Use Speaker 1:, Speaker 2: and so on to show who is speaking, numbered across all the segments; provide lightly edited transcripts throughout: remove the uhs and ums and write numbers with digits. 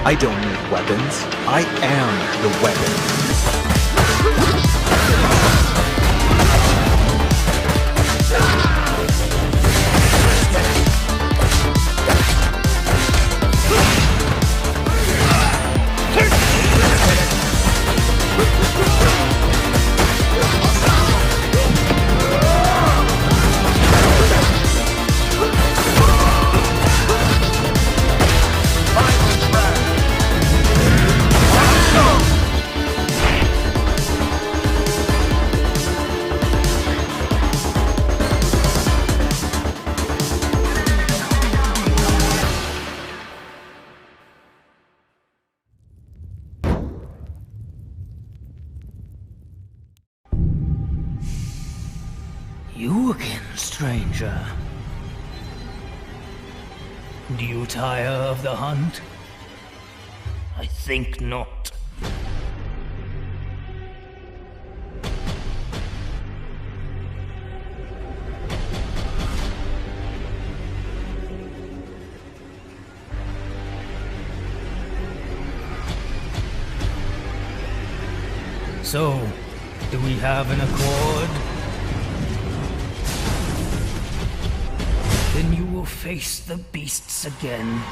Speaker 1: I don't need weapons. I am the weapon.
Speaker 2: You again, stranger. Do you tire of the hunt? I think not. So, do we have an accord? Then you will face the beasts again.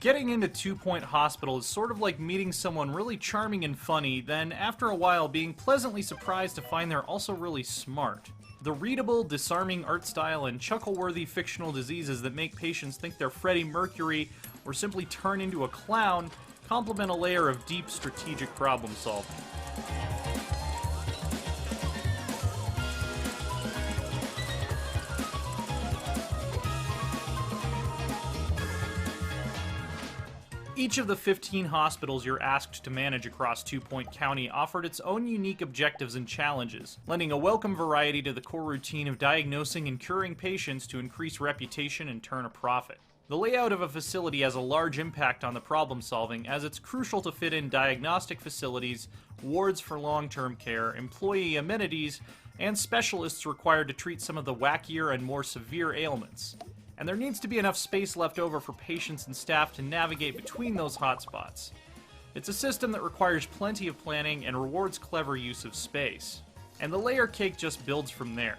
Speaker 3: Getting into 2 Point Hospital is sort of like meeting someone really charming and funny, then after a while being pleasantly surprised to find they're also really smart. The readable, disarming art style and chuckle-worthy fictional diseases that make patients think they're Freddie Mercury or simply turn into a clown complement a layer of deep strategic problem solving. Each of the 15 hospitals you're asked to manage across 2 Point County offered its own unique objectives and challenges, lending a welcome variety to the core routine of diagnosing and curing patients to increase reputation and turn a profit. The layout of a facility has a large impact on the problem solving, as it's crucial to fit in diagnostic facilities, wards for long-term care, employee amenities, and specialists required to treat some of the wackier and more severe ailments. And there needs to be enough space left over for patients and staff to navigate between those hotspots. It's a system that requires plenty of planning and rewards clever use of space. And the layer cake just builds from there.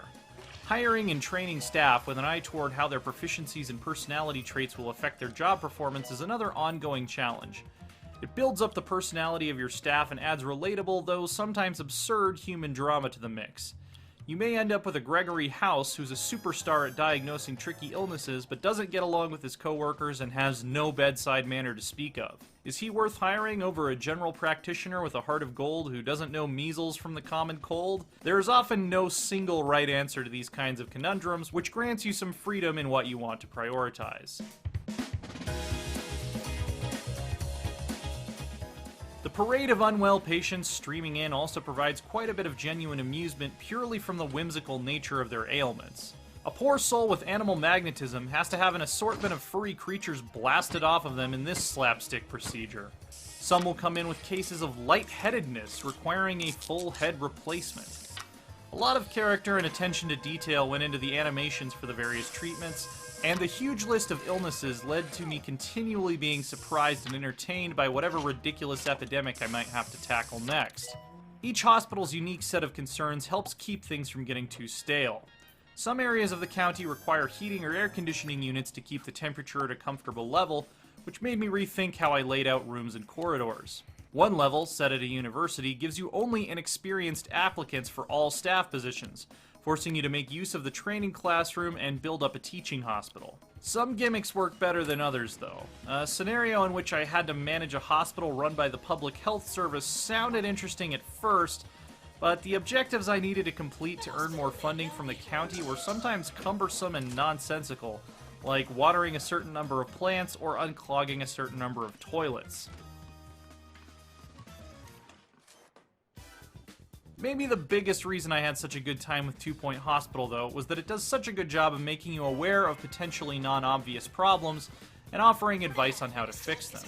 Speaker 3: Hiring and training staff with an eye toward how their proficiencies and personality traits will affect their job performance is another ongoing challenge. It builds up the personality of your staff and adds relatable, though sometimes absurd, human drama to the mix. You may end up with a Gregory House who's a superstar at diagnosing tricky illnesses but doesn't get along with his coworkers and has no bedside manner to speak of. Is he worth hiring over a general practitioner with a heart of gold who doesn't know measles from the common cold? There is often no single right answer to these kinds of conundrums, which grants you some freedom in what you want to prioritize. The parade of unwell patients streaming in also provides quite a bit of genuine amusement purely from the whimsical nature of their ailments. A poor soul with animal magnetism has to have an assortment of furry creatures blasted off of them in this slapstick procedure. Some will come in with cases of lightheadedness requiring a full head replacement. A lot of character and attention to detail went into the animations for the various treatments, and the huge list of illnesses led to me continually being surprised and entertained by whatever ridiculous epidemic I might have to tackle next. Each hospital's unique set of concerns helps keep things from getting too stale. Some areas of the county require heating or air conditioning units to keep the temperature at a comfortable level, which made me rethink how I laid out rooms and corridors. One level, set at a university, gives you only inexperienced applicants for all staff positions, forcing you to make use of the training classroom and build up a teaching hospital. Some gimmicks work better than others, though. A scenario in which I had to manage a hospital run by the Public Health Service sounded interesting at first, but the objectives I needed to complete to earn more funding from the county were sometimes cumbersome and nonsensical, like watering a certain number of plants or unclogging a certain number of toilets. Maybe the biggest reason I had such a good time with 2 Point Hospital, though, was that it does such a good job of making you aware of potentially non-obvious problems and offering advice on how to fix them.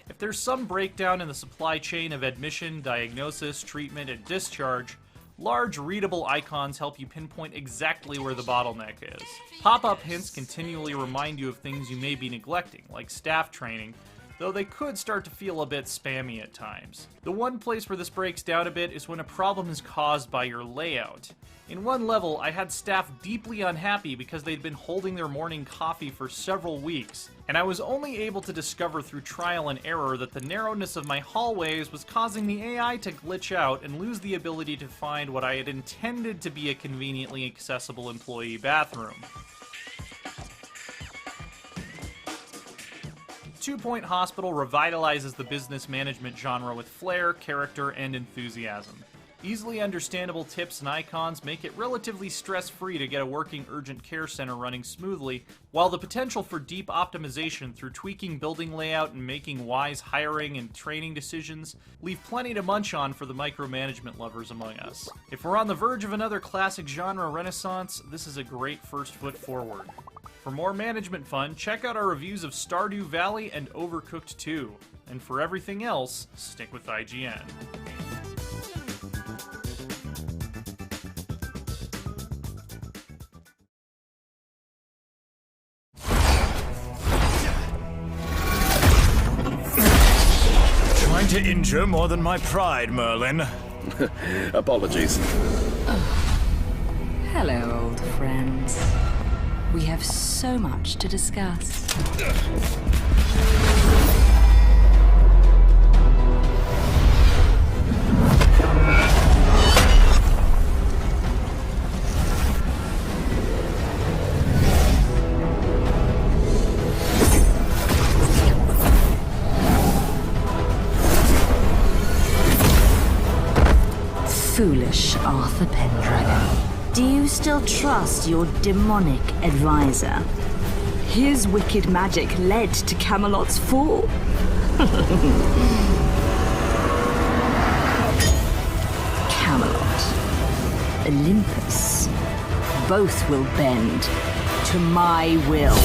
Speaker 3: If there's some breakdown in the supply chain of admission, diagnosis, treatment, and discharge, large readable icons help you pinpoint exactly where the bottleneck is. Pop-up hints continually remind you of things you may be neglecting, like staff training, though they could start to feel a bit spammy at times. The one place where this breaks down a bit is when a problem is caused by your layout. In one level, I had staff deeply unhappy because they'd been holding their morning coffee for several weeks, and I was only able to discover through trial and error that the narrowness of my hallways was causing the AI to glitch out and lose the ability to find what I had intended to be a conveniently accessible employee bathroom. 2 Point Hospital revitalizes the business management genre with flair, character, and enthusiasm. Easily understandable tips and icons make it relatively stress-free to get a working urgent care center running smoothly, while the potential for deep optimization through tweaking building layout and making wise hiring and training decisions leave plenty to munch on for the micromanagement lovers among us. If we're on the verge of another classic genre renaissance, this is a great first foot forward. For more management fun, check out our reviews of Stardew Valley and Overcooked 2. And for everything else, stick with IGN.
Speaker 1: Trying to injure more than my pride, Merlin.
Speaker 4: Apologies.
Speaker 5: Hello, old friends. We have so much to discuss. Foolish Arthur Pendragon. Do you still trust your demonic advisor? His wicked magic led to Camelot's fall. Camelot, Olympus, both will bend to my will.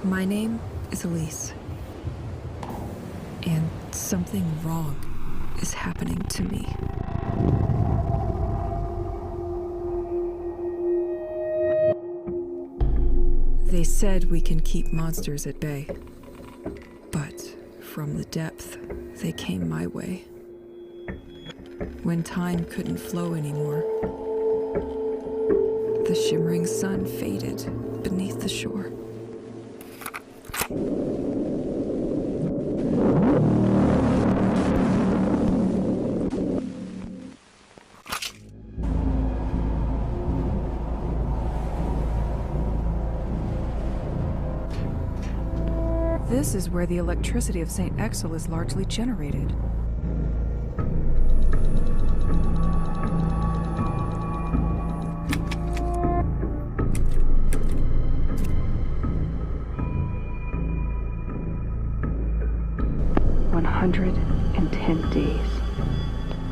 Speaker 6: My name is Elise, and something wrong is happening to me. They said we can keep monsters at bay, but from the depth, they came my way. When time couldn't flow anymore, the shimmering sun faded beneath the shore. This is where the electricity of St. Exel is largely generated. "110 days.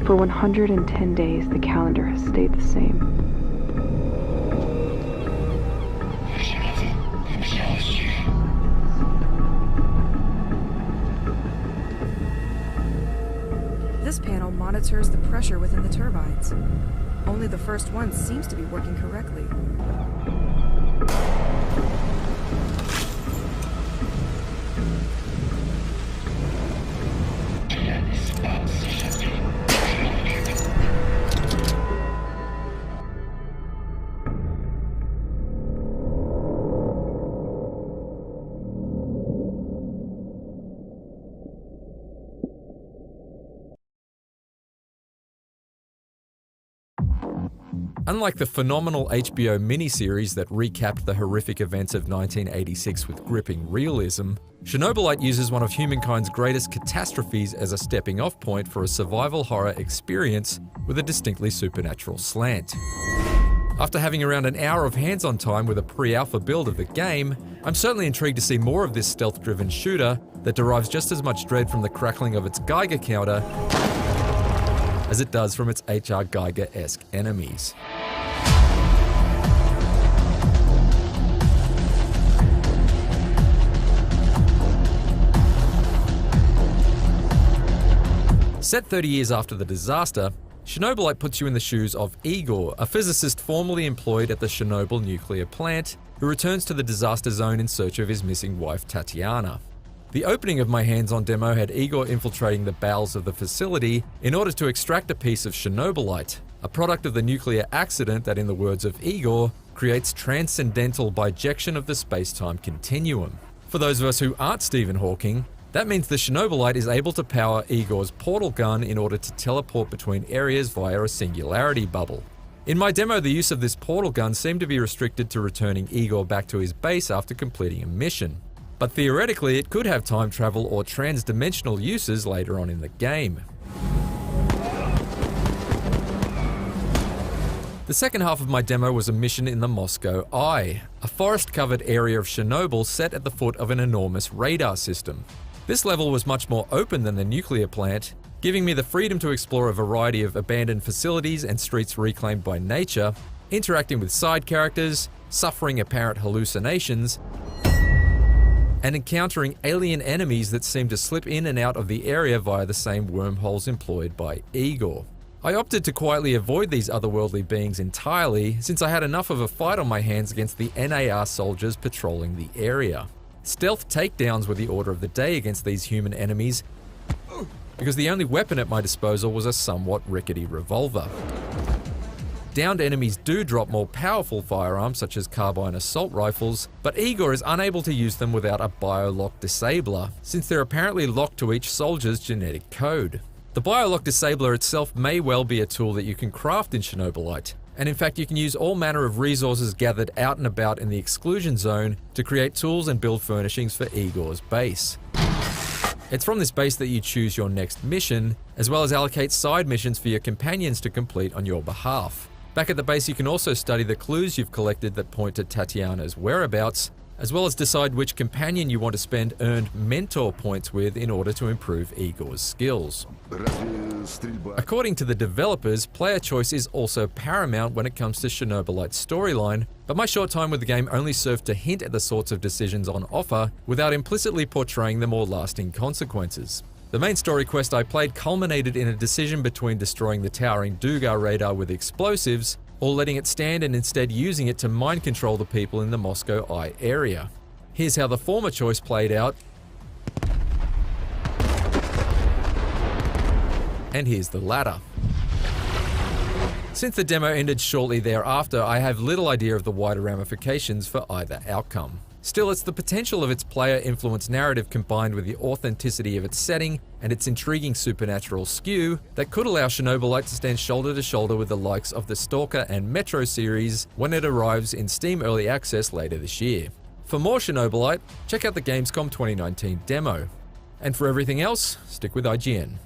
Speaker 6: For 110 days, the calendar has stayed the same. This panel monitors the pressure within the turbines. Only the first one seems to be working correctly.
Speaker 7: Unlike the phenomenal HBO miniseries that recapped the horrific events of 1986 with gripping realism, Chernobylite uses one of humankind's greatest catastrophes as a stepping-off point for a survival horror experience with a distinctly supernatural slant. After having around an hour of hands-on time with a pre-alpha build of the game, I'm certainly intrigued to see more of this stealth-driven shooter that derives just as much dread from the crackling of its Geiger counter as it does from its H.R. Geiger-esque enemies. Set 30 years after the disaster, Chernobylite puts you in the shoes of Igor, a physicist formerly employed at the Chernobyl nuclear plant, who returns to the disaster zone in search of his missing wife Tatiana. The opening of my hands-on demo had Igor infiltrating the bowels of the facility in order to extract a piece of Chernobylite, a product of the nuclear accident that, in the words of Igor, creates transcendental bijection of the space-time continuum. For those of us who aren't Stephen Hawking, that means the Chernobylite is able to power Igor's portal gun in order to teleport between areas via a singularity bubble. In my demo, the use of this portal gun seemed to be restricted to returning Igor back to his base after completing a mission. But theoretically, it could have time travel or trans-dimensional uses later on in the game. The second half of my demo was a mission in the Moscow Eye, a forest-covered area of Chernobyl set at the foot of an enormous radar system. This level was much more open than the nuclear plant, giving me the freedom to explore a variety of abandoned facilities and streets reclaimed by nature, interacting with side characters, suffering apparent hallucinations, and encountering alien enemies that seem to slip in and out of the area via the same wormholes employed by Igor. I opted to quietly avoid these otherworldly beings entirely, since I had enough of a fight on my hands against the NAR soldiers patrolling the area. Stealth takedowns were the order of the day against these human enemies, because the only weapon at my disposal was a somewhat rickety revolver. Downed enemies do drop more powerful firearms such as carbine assault rifles, but Igor is unable to use them without a biolock disabler, since they're apparently locked to each soldier's genetic code. The biolock disabler itself may well be a tool that you can craft in Chernobylite, and in fact you can use all manner of resources gathered out and about in the exclusion zone to create tools and build furnishings for Igor's base. It's from this base that you choose your next mission, as well as allocate side missions for your companions to complete on your behalf. Back at the base, you can also study the clues you've collected that point to Tatiana's whereabouts, as well as decide which companion you want to spend earned mentor points with in order to improve Igor's skills. According to the developers, player choice is also paramount when it comes to Chernobylite's storyline, but my short time with the game only served to hint at the sorts of decisions on offer without implicitly portraying the more lasting consequences. The main story quest I played culminated in a decision between destroying the towering Dugar radar with explosives, or letting it stand and instead using it to mind control the people in the Moscow Eye area. Here's how the former choice played out, and here's the latter. Since the demo ended shortly thereafter, I have little idea of the wider ramifications for either outcome. Still, it's the potential of its player-influenced narrative combined with the authenticity of its setting and its intriguing supernatural skew that could allow Chernobylite to stand shoulder to shoulder with the likes of the Stalker and Metro series when it arrives in Steam Early Access later this year. For more Chernobylite, check out the Gamescom 2019 demo. And for everything else, stick with IGN.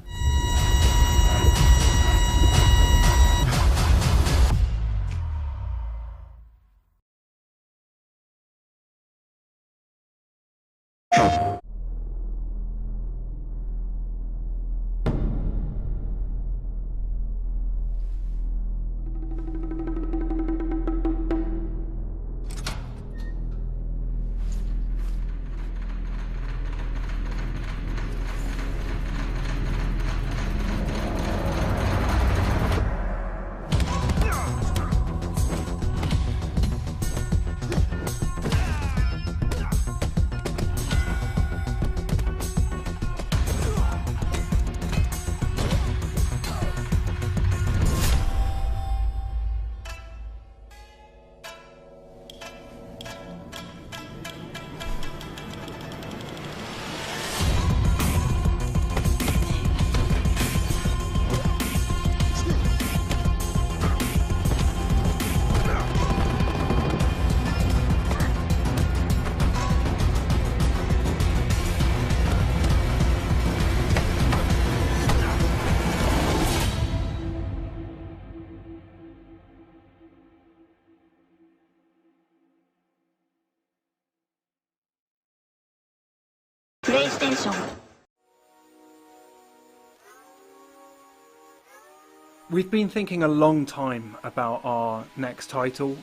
Speaker 8: We've been thinking a long time about our next title.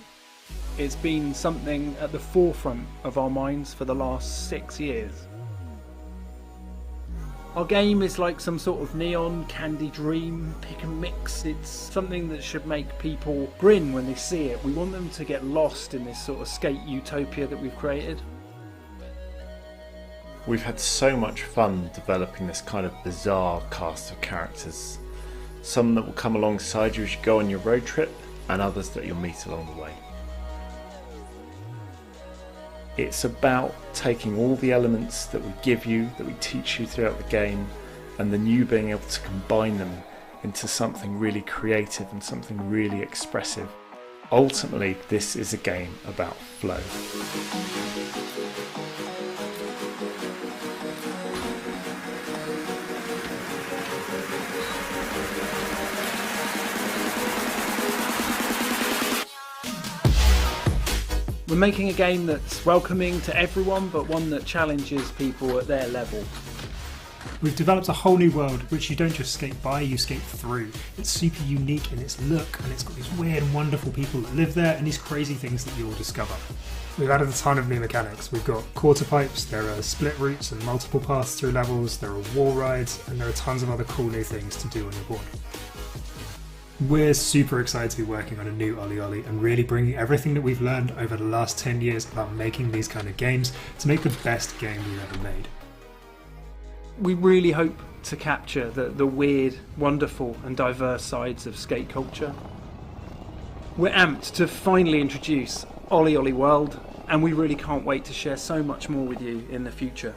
Speaker 8: It's been something at the forefront of our minds for the last 6 years. Our game is like some sort of neon candy dream, pick and mix. It's something that should make people grin when they see it. We want them to get lost in this sort of skate utopia that we've created.
Speaker 9: We've had so much fun developing this kind of bizarre cast of characters. Some that will come alongside you as you go on your road trip, and others that you'll meet along the way. It's about taking all the elements that we give you, that we teach you throughout the game, and then you being able to combine them into something really creative and something really expressive. Ultimately, this is a game about flow.
Speaker 8: We're making a game that's welcoming to everyone, but one that challenges people at their level.
Speaker 10: We've developed a whole new world which you don't just skate by, you skate through. It's super unique in its look, and it's got these weird and wonderful people that live there and these crazy things that you'll discover. We've added a ton of new mechanics. We've got quarter pipes, there are split routes and multiple paths through levels, there are wall rides, and there are tons of other cool new things to do on your board. We're super excited to be working on a new OllyOlly and really bringing everything that we've learned over the last 10 years about making these kind of games to make the best game we've ever made.
Speaker 8: We really hope to capture the weird, wonderful and diverse sides of skate culture. We're amped to finally introduce OllyOllyWorld, and we really can't wait to share so much more with you in the future.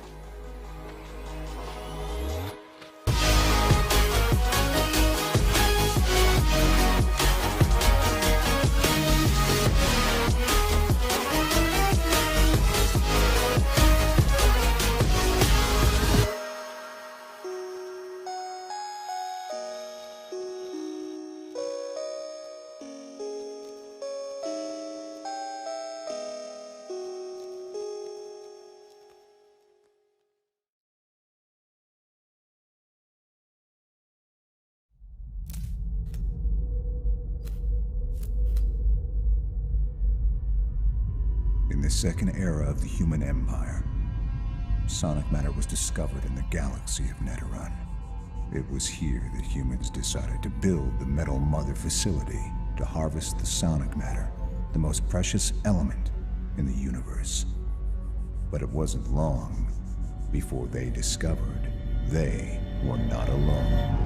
Speaker 11: In the second era of the human empire, sonic matter was discovered in the galaxy of Neteron. It was here that humans decided to build the Metal Mother facility to harvest the sonic matter, the most precious element in the universe. But it wasn't long before they discovered they were not alone.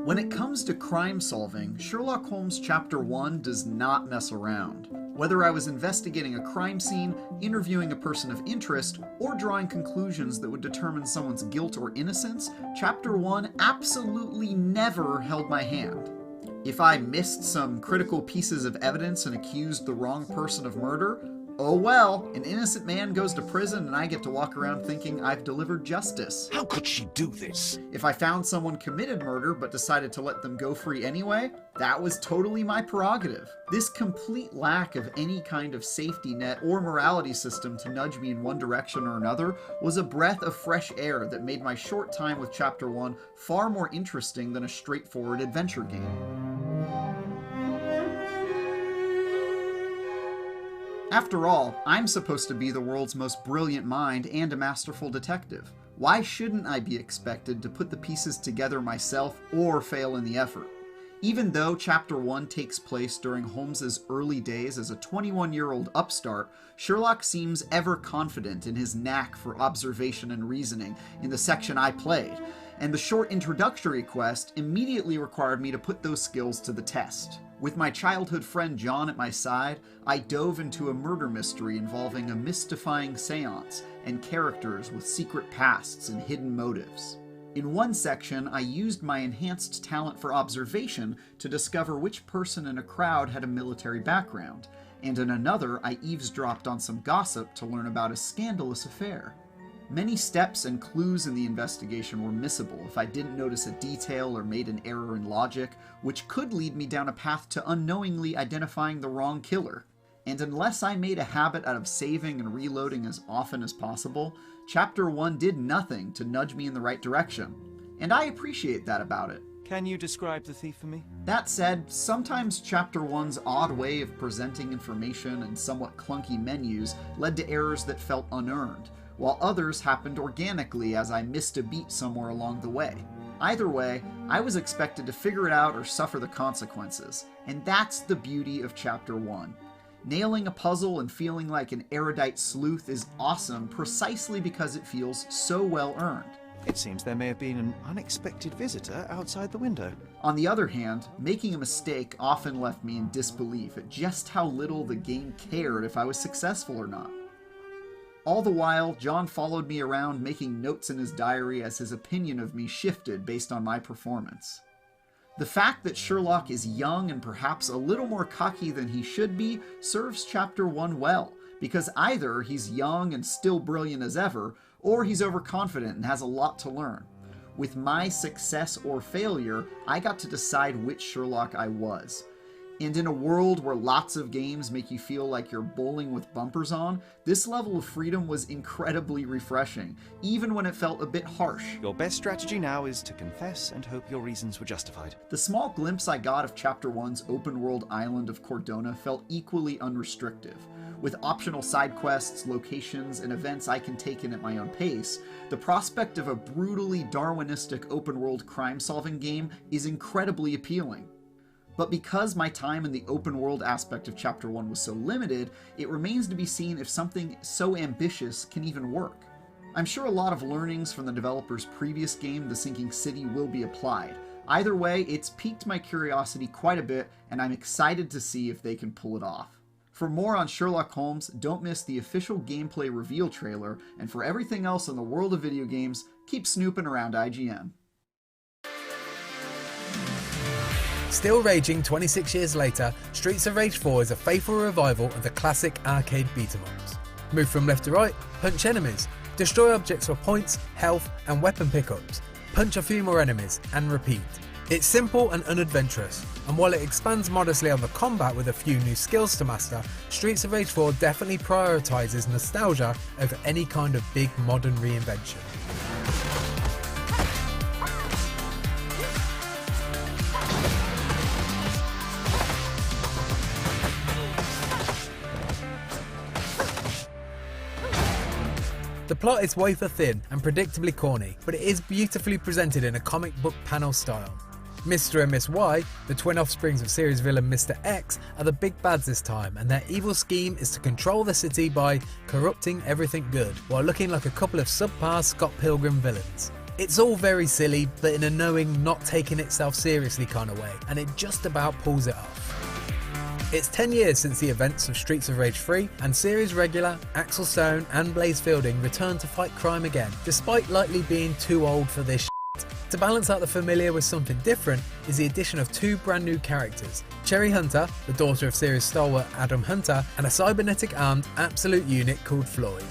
Speaker 12: When it comes to crime solving, Sherlock Holmes Chapter 1 does not mess around. Whether I was investigating a crime scene, interviewing a person of interest, or drawing conclusions that would determine someone's guilt or innocence, Chapter 1 absolutely never held my hand. If I missed some critical pieces of evidence and accused the wrong person of murder, oh well, an innocent man goes to prison and I get to walk around thinking I've delivered justice.
Speaker 1: How could she do this?
Speaker 12: If I found someone committed murder but decided to let them go free anyway, that was totally my prerogative. This complete lack of any kind of safety net or morality system to nudge me in one direction or another was a breath of fresh air that made my short time with Chapter 1 far more interesting than a straightforward adventure game. After all, I'm supposed to be the world's most brilliant mind and a masterful detective. Why shouldn't I be expected to put the pieces together myself or fail in the effort? Even though Chapter 1 takes place during Holmes's early days as a 21-year-old upstart, Sherlock seems ever confident in his knack for observation and reasoning in the section I played, and the short introductory quest immediately required me to put those skills to the test. With my childhood friend John at my side, I dove into a murder mystery involving a mystifying seance and characters with secret pasts and hidden motives. In one section, I used my enhanced talent for observation to discover which person in a crowd had a military background, and in another, I eavesdropped on some gossip to learn about a scandalous affair. Many steps and clues in the investigation were missable if I didn't notice a detail or made an error in logic, which could lead me down a path to unknowingly identifying the wrong killer. And unless I made a habit out of saving and reloading as often as possible, Chapter 1 did nothing to nudge me in the right direction. And I appreciate that about it.
Speaker 13: Can you describe the thief for me?
Speaker 12: That said, sometimes Chapter 1's odd way of presenting information and somewhat clunky menus led to errors that felt unearned, while others happened organically as I missed a beat somewhere along the way. Either way, I was expected to figure it out or suffer the consequences, and that's the beauty of Chapter 1. Nailing a puzzle and feeling like an erudite sleuth is awesome precisely because it feels so well earned.
Speaker 13: It seems there may have been an unexpected visitor outside the window.
Speaker 12: On the other hand, making a mistake often left me in disbelief at just how little the game cared if I was successful or not. All the while, John followed me around making notes in his diary as his opinion of me shifted based on my performance. The fact that Sherlock is young and perhaps a little more cocky than he should be serves Chapter 1 well, because either he's young and still brilliant as ever, or he's overconfident and has a lot to learn. With my success or failure, I got to decide which Sherlock I was. And in a world where lots of games make you feel like you're bowling with bumpers on, this level of freedom was incredibly refreshing, even when it felt a bit harsh.
Speaker 13: Your best strategy now is to confess and hope your reasons were justified.
Speaker 12: The small glimpse I got of Chapter 1's open-world island of Cordona felt equally unrestrictive. With optional side quests, locations, and events I can take in at my own pace, the prospect of a brutally Darwinistic open-world crime-solving game is incredibly appealing. But because my time in the open world aspect of Chapter 1 was so limited, it remains to be seen if something so ambitious can even work. I'm sure a lot of learnings from the developer's previous game, The Sinking City, will be applied. Either way, it's piqued my curiosity quite a bit, and I'm excited to see if they can pull it off. For more on Sherlock Holmes, don't miss the official gameplay reveal trailer, and for everything else in the world of video games, keep snooping around IGN.
Speaker 14: Still raging 26 years later, Streets of Rage 4 is a faithful revival of the classic arcade beat-em-ups. Move from left to right, punch enemies, destroy objects for points, health and weapon pickups, punch a few more enemies, and repeat. It's simple and unadventurous, and while it expands modestly on the combat with a few new skills to master, Streets of Rage 4 definitely prioritises nostalgia over any kind of big modern reinvention. The plot is wafer thin and predictably corny, but it is beautifully presented in a comic book panel style. Mr. and Miss Y, the twin offsprings of series villain Mr. X, are the big bads this time, and their evil scheme is to control the city by corrupting everything good, while looking like a couple of subpar Scott Pilgrim villains. It's all very silly, but in a knowing, not taking itself seriously kind of way, and it just about pulls it off. It's 10 years since the events of Streets of Rage 3, and series regular Axel Stone and Blaze Fielding returned to fight crime again, despite likely being too old for this shit. To balance out the familiar with something different is the addition of 2 brand new characters, Cherry Hunter, the daughter of series stalwart Adam Hunter, and a cybernetic armed absolute unit called Floyd.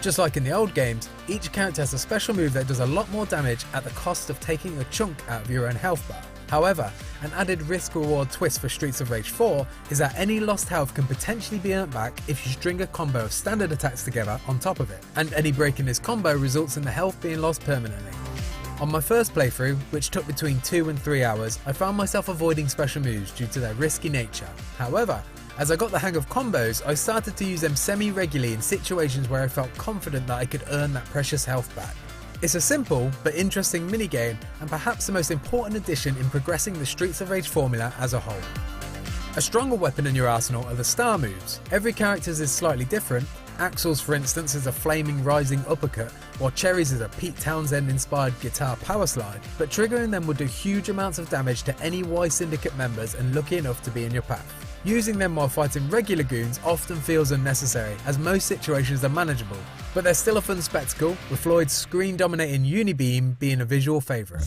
Speaker 14: Just like in the old games, each character has a special move that does a lot more damage at the cost of taking a chunk out of your own health bar. However, an added risk-reward twist for Streets of Rage 4 is that any lost health can potentially be earned back if you string a combo of standard attacks together on top of it, and any break in this combo results in the health being lost permanently. On my first playthrough, which took between 2 and 3 hours, I found myself avoiding special moves due to their risky nature. However, as I got the hang of combos, I started to use them semi-regularly in situations where I felt confident that I could earn that precious health back. It's a simple but interesting minigame, and perhaps the most important addition in progressing the Streets of Rage formula as a whole. A stronger weapon in your arsenal are the star moves. Every character's is slightly different. Axel's, for instance, is a flaming rising uppercut, while Cherry's is a Pete Townsend inspired guitar power slide, but triggering them will do huge amounts of damage to any Y Syndicate members and lucky enough to be in your path. Using them while fighting regular goons often feels unnecessary, as most situations are manageable, but they're still a fun spectacle, with Floyd's screen-dominating Unibeam being a visual favourite.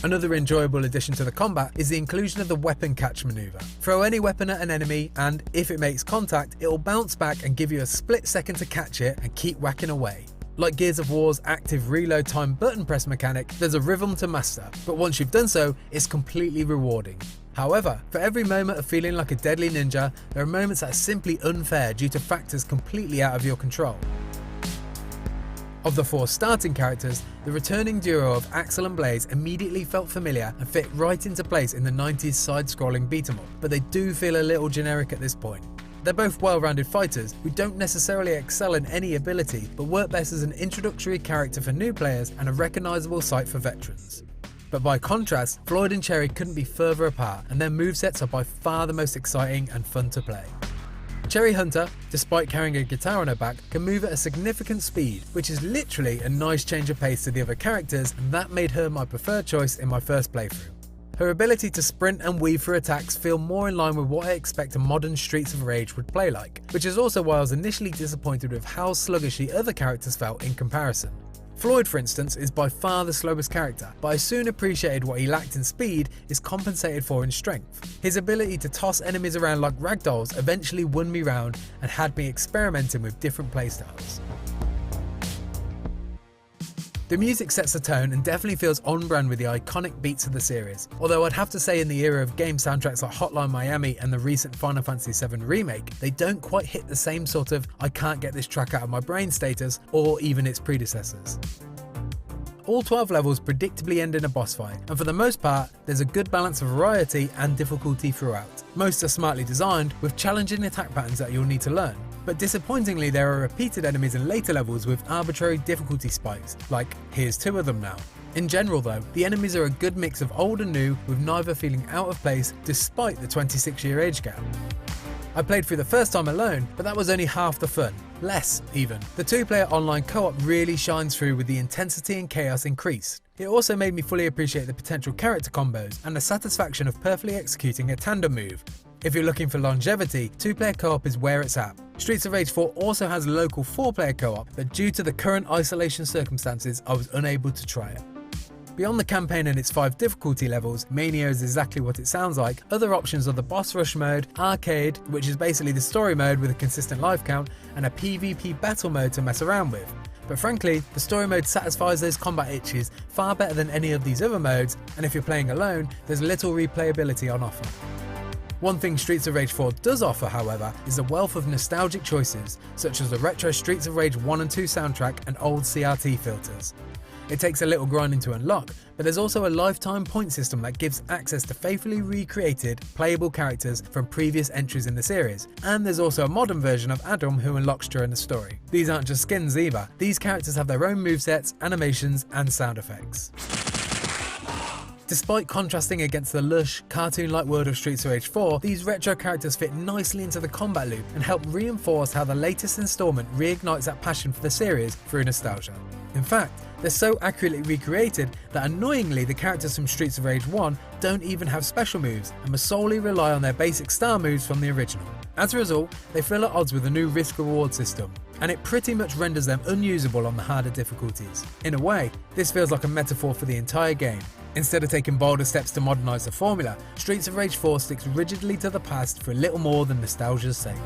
Speaker 14: Another enjoyable addition to the combat is the inclusion of the weapon catch maneuver. Throw any weapon at an enemy and, if it makes contact, it will bounce back and give you a split second to catch it and keep whacking away. Like Gears of War's active reload time button press mechanic, there's a rhythm to master, but once you've done so, it's completely rewarding. However, for every moment of feeling like a deadly ninja, there are moments that are simply unfair due to factors completely out of your control. Of the 4 starting characters, the returning duo of Axel and Blaze immediately felt familiar and fit right into place in the 90s side-scrolling beat-em-up, but they do feel a little generic at this point. They're both well-rounded fighters who don't necessarily excel in any ability, but work best as an introductory character for new players and a recognisable sight for veterans. But by contrast, Floyd and Cherry couldn't be further apart, and their movesets are by far the most exciting and fun to play. Cherry Hunter, despite carrying a guitar on her back, can move at a significant speed, which is literally a nice change of pace to the other characters, and that made her my preferred choice in my first playthrough. Her ability to sprint and weave through attacks feel more in line with what I expect a modern Streets of Rage would play like, which is also why I was initially disappointed with how sluggish the other characters felt in comparison. Floyd, for instance, is by far the slowest character, but I soon appreciated what he lacked in speed is compensated for in strength. His ability to toss enemies around like ragdolls eventually won me round and had me experimenting with different playstyles. The music sets the tone and definitely feels on brand with the iconic beats of the series, although I'd have to say in the era of game soundtracks like Hotline Miami and the recent Final Fantasy VII Remake, they don't quite hit the same sort of I can't get this track out of my brain status, or even its predecessors. All 12 levels predictably end in a boss fight, and for the most part, there's a good balance of variety and difficulty throughout. Most are smartly designed, with challenging attack patterns that you'll need to learn. But disappointingly, there are repeated enemies in later levels with arbitrary difficulty spikes, like here's 2 of them now. In general though, the enemies are a good mix of old and new, with neither feeling out of place despite the 26-year age gap. I played through the first time alone, but that was only half the fun. Less, even. The 2-player online co-op really shines through with the intensity and chaos increased. It also made me fully appreciate the potential character combos and the satisfaction of perfectly executing a tandem move. If you're looking for longevity, 2-player co-op is where it's at. Streets of Rage 4 also has local 4-player co-op, but due to the current isolation circumstances, I was unable to try it. Beyond the campaign and its 5 difficulty levels, Mania is exactly what it sounds like. Other options are the boss rush mode, arcade, which is basically the story mode with a consistent life count, and a PvP battle mode to mess around with. But frankly, the story mode satisfies those combat itches far better than any of these other modes, and if you're playing alone, there's little replayability on offer. One thing Streets of Rage 4 does offer, however, is a wealth of nostalgic choices, such as the retro Streets of Rage 1 and 2 soundtrack and old CRT filters. It takes a little grinding to unlock, but there's also a lifetime point system that gives access to faithfully recreated, playable characters from previous entries in the series, and there's also a modern version of Adam who unlocks during the story. These aren't just skins either, these characters have their own movesets, animations, and sound effects. Despite contrasting against the lush, cartoon-like world of Streets of Rage 4, these retro characters fit nicely into the combat loop and help reinforce how the latest installment reignites that passion for the series through nostalgia. In fact, they're so accurately recreated that annoyingly the characters from Streets of Rage 1 don't even have special moves and must solely rely on their basic star moves from the original. As a result, they feel at odds with the new risk-reward system, and it pretty much renders them unusable on the harder difficulties. In a way, this feels like a metaphor for the entire game. Instead of taking bolder steps to modernise the formula, Streets of Rage 4 sticks rigidly to the past for little more than nostalgia's sake.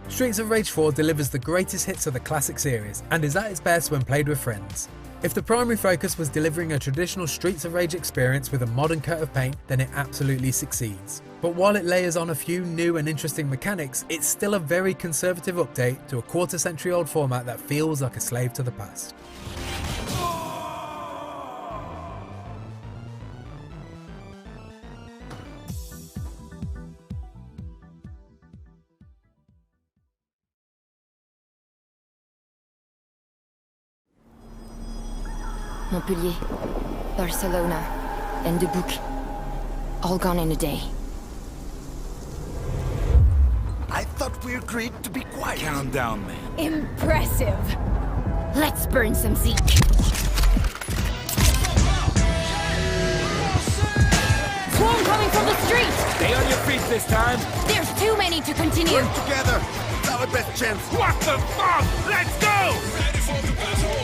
Speaker 14: Streets of Rage 4 delivers the greatest hits of the classic series, and is at its best when played with friends. If the primary focus was delivering a traditional Streets of Rage experience with a modern coat of paint, then it absolutely succeeds. But while it layers on a few new and interesting mechanics, it's still a very conservative update to a quarter-century-old format that feels like a slave to the past.
Speaker 15: Montpellier, Barcelona, and Dubuque. All gone in a day.
Speaker 13: I thought we agreed to be quiet.
Speaker 1: Calm down, man.
Speaker 15: Impressive! Let's burn some Zeke. Swarm coming from the street!
Speaker 1: Stay on your feet this time.
Speaker 15: There's too many to continue.
Speaker 13: Work together. It's our best chance.
Speaker 1: What the fuck? Let's go! Ready for the battle.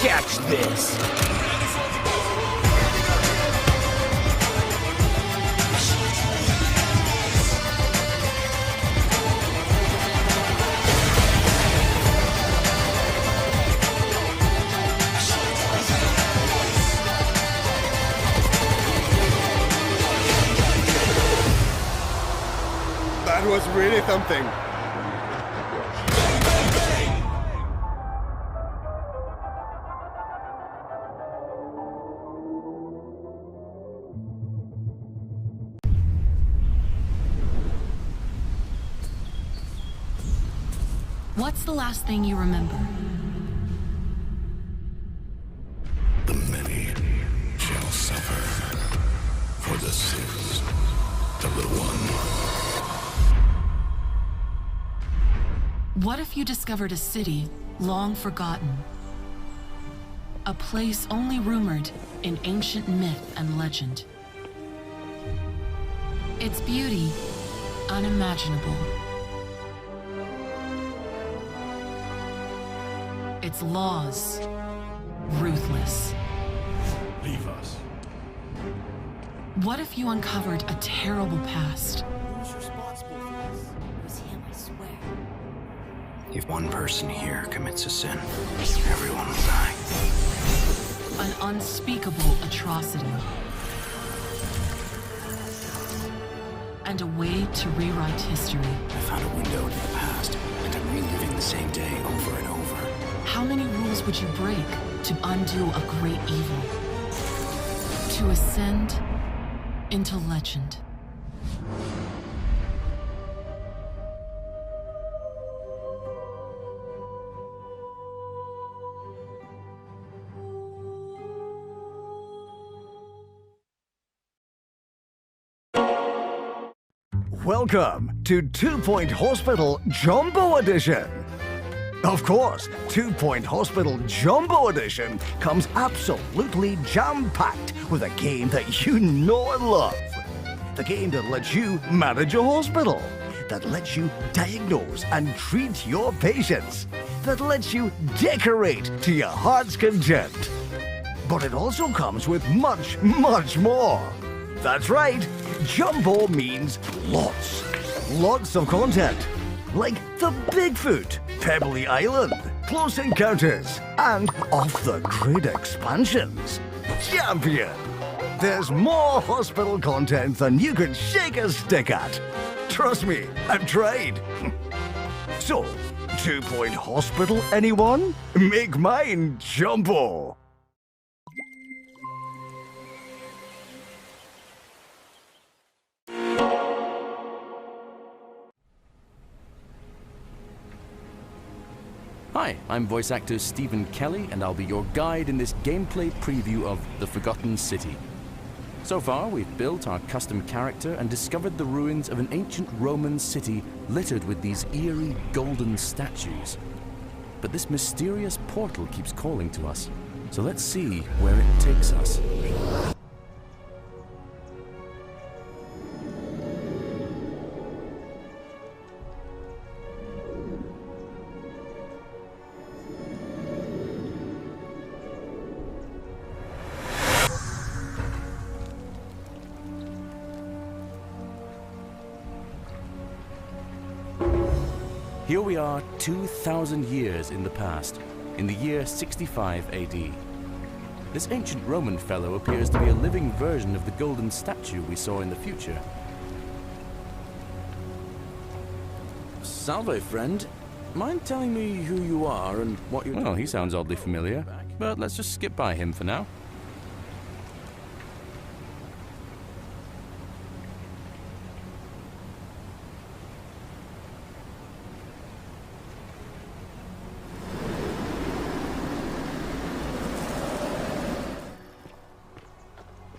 Speaker 1: Catch this!
Speaker 13: That was really something.
Speaker 16: What's the last thing you remember?
Speaker 17: The many shall suffer for the sins of the one.
Speaker 16: What if you discovered a city long forgotten? A place only rumored in ancient myth and legend. Its beauty unimaginable. Its laws ruthless.
Speaker 17: Leave us.
Speaker 16: What if you uncovered a terrible past?
Speaker 15: Who's responsible for this? It was him, I swear.
Speaker 18: If one person here commits a sin, everyone will die.
Speaker 16: An unspeakable atrocity. And a way to rewrite history.
Speaker 18: I found a window into the past, and I'm reliving the same day over and over.
Speaker 16: How many rules would you break to undo a great evil? To ascend into legend.
Speaker 19: Welcome to 2 Point Hospital Jumbo Edition. Of course, 2 Point Hospital Jumbo Edition comes absolutely jam-packed with a game that you know and love. The game that lets you manage a hospital, that lets you diagnose and treat your patients, that lets you decorate to your heart's content. But it also comes with much, much more. That's right, Jumbo means lots. Lots of content. Like the Bigfoot, Pebbly Island, Close Encounters, and off-the-grid expansions. Champion! There's more hospital content than you can shake a stick at. Trust me, I've tried. So, 2 Point Hospital, anyone? Make mine jumbo.
Speaker 20: Hi, I'm voice actor Stephen Kelly, and I'll be your guide in this gameplay preview of The Forgotten City. So far, we've built our custom character and discovered the ruins of an ancient Roman city littered with these eerie golden statues. But this mysterious portal keeps calling to us, so let's see where it takes us. Here we are 2,000 years in the past, in the year 65 AD. This ancient Roman fellow appears to be a living version of the golden statue we saw in the future. Salve, friend. Mind telling me who you are and what you... Well, he sounds oddly familiar, but let's just skip by him for now.